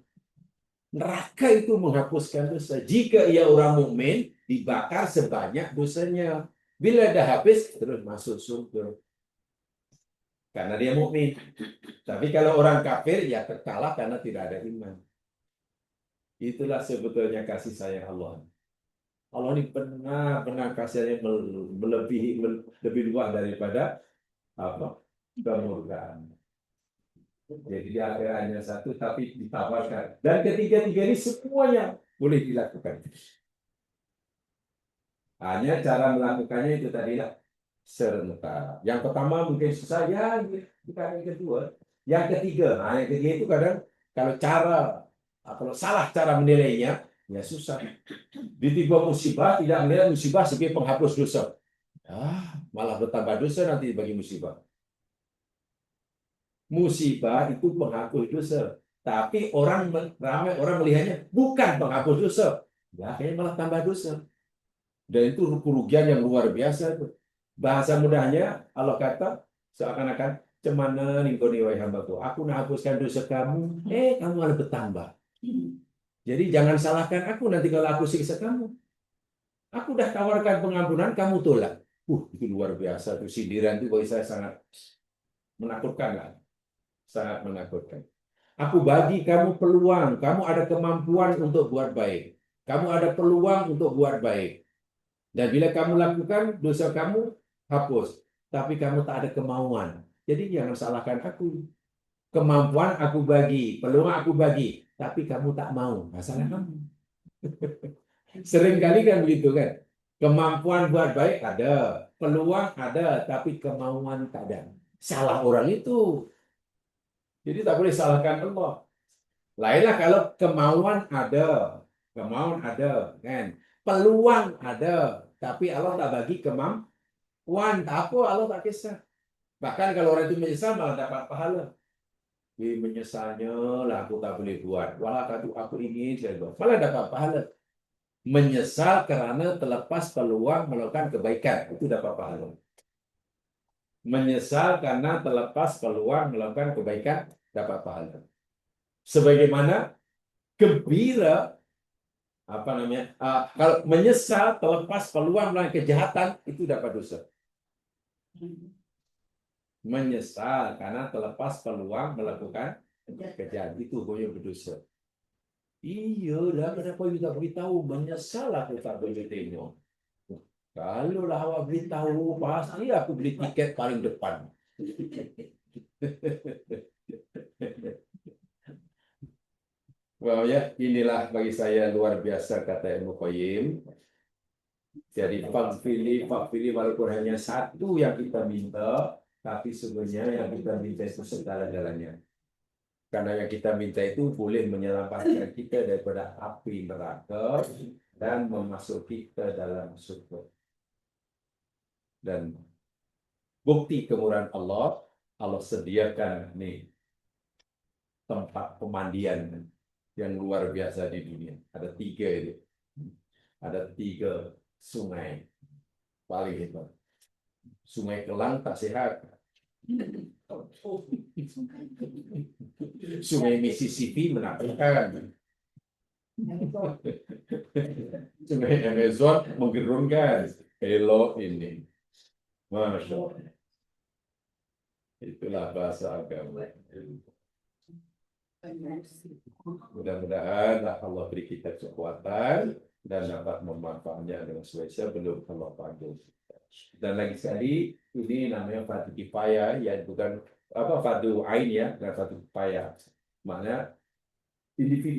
Neraka itu menghapuskan dosa. Jika ia orang mukmin, dibakar sebanyak dosanya. Bila dah habis, terus masuk surga. Karena dia mukmin. Tapi kalau orang kafir, ya terkalah karena tidak ada iman. Itulah sebetulnya kasih sayang Allah. Allah ini benar-benar kasihnya melebihi lebih luas daripada kemurkaan. Jadi dia hanya satu, tapi ditawarkan. Dan ketiga-tiga ini semuanya boleh dilakukan. Hanya cara melakukannya itu tadilah serentak. Yang pertama mungkin susah, ya bukan yang kedua. Yang ketiga, yang ketiga itu kadang kalau salah cara menilainya, ya susah. Ditiba musibah, tidak melihat musibah sebagai penghapus dosa. Malah bertambah dosa nanti bagi musibah. Musibah itu penghapus dosa. Tapi ramai orang melihatnya bukan penghapus dosa. Ya, akhirnya malah tambah dosa. Dan itu kerugian yang luar biasa. Bahasa mudahnya, Allah kata, seakan-akan, cemana ningkoni wahai hambaku. Aku nak hapuskan dosa kamu, kamu malah bertambah. Jadi jangan salahkan aku nanti kalau aku siksa kamu. Aku dah tawarkan pengampunan, kamu tolak. Itu luar biasa. Itu sindiran itu bagi saya sangat menakutkan. Lah. Sangat menakutkan. Aku bagi kamu peluang. Kamu ada kemampuan untuk buat baik. Kamu ada peluang untuk buat baik. Dan bila kamu lakukan, dosa kamu hapus. Tapi kamu tak ada kemauan. Jadi jangan salahkan aku. Kemampuan aku bagi. Peluang aku bagi. Tapi kamu tak mau. Masalah kamu. Seringkali kan begitu kan. Kemampuan buat baik ada. Peluang ada. Tapi kemauan tak ada. Salah orang itu. Jadi tak boleh salahkan Allah. Lainlah kalau kemauan ada. Kemauan ada. Kan? Peluang ada. Tapi Allah tak bagi kemampuan. Tak apa, Allah tak kisah. Bahkan kalau orang itu menyesal malah dapat pahala. Menyesalnya lah aku tak boleh buat. Walau aku ingin saya buat. Malah dapat pahala. Menyesal karena terlepas peluang melakukan kebaikan. Itu dapat pahala. Menyesal karena terlepas peluang melakukan kebaikan, dapat pahala. Sebagaimana gembira, kalau menyesal terlepas peluang melakukan kejahatan, itu dapat dosa. Menyesal karena terlepas peluang melakukan kejahatan, itu boleh berdosa. Iya, dah kenapa you tak beritahu? Menyesal aku tak boleh tengok. Kalau lah awak beritahu, pasti aku beli tiket paling depan. Well, ya, inilah bagi saya luar biasa kata Ibnu Qayyim. Jadi fakfili walaupun hanya satu yang kita minta, tapi sebenarnya yang kita minta itu segala-galanya. Karena yang kita minta itu boleh menyelamatkan kita daripada api neraka dan memasuki ke dalam surga. Dan bukti kemurahan Allah, Allah sediakan nih tempat pemandian yang luar biasa di dunia. Ada 3 itu. Ada 3 sungai paling hebat. Sungai Kelang tak sehat. Sungai Mississippi menakutkan. Sungai Amazon menggerunkan. Elok ini. Masya Allah. Itulah bahasa agama. Mudah-mudahan Allah beri kita kekuatan dan dapat memanfaatnya dengan sesuai sebelum Allah panggil. Dan lagi sekali, ini namanya fardu kifayah, ya bukan fardu ain ya, bukan fardu kifayah. Maknanya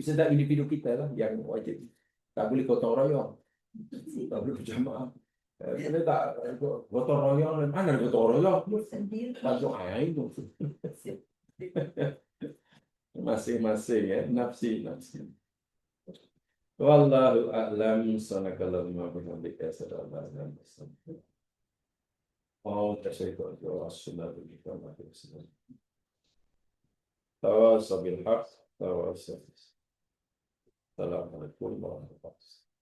sedang individu kita lah yang wajib. Tak boleh gotong royong, tak boleh berjamaah. Kita tak gotong royong, mana gotong royong? Fardu ain tu. Masing-masing ya, nafsi. Wallahu a'lam, sanakallahumma bihamdika, asyhadu an la ilaha illa anta, astaghfiruka wa atubu ilaik. Tawasaw bil haq, tawasaw. Assalamualaikum warahmatullahi wabarakatuh.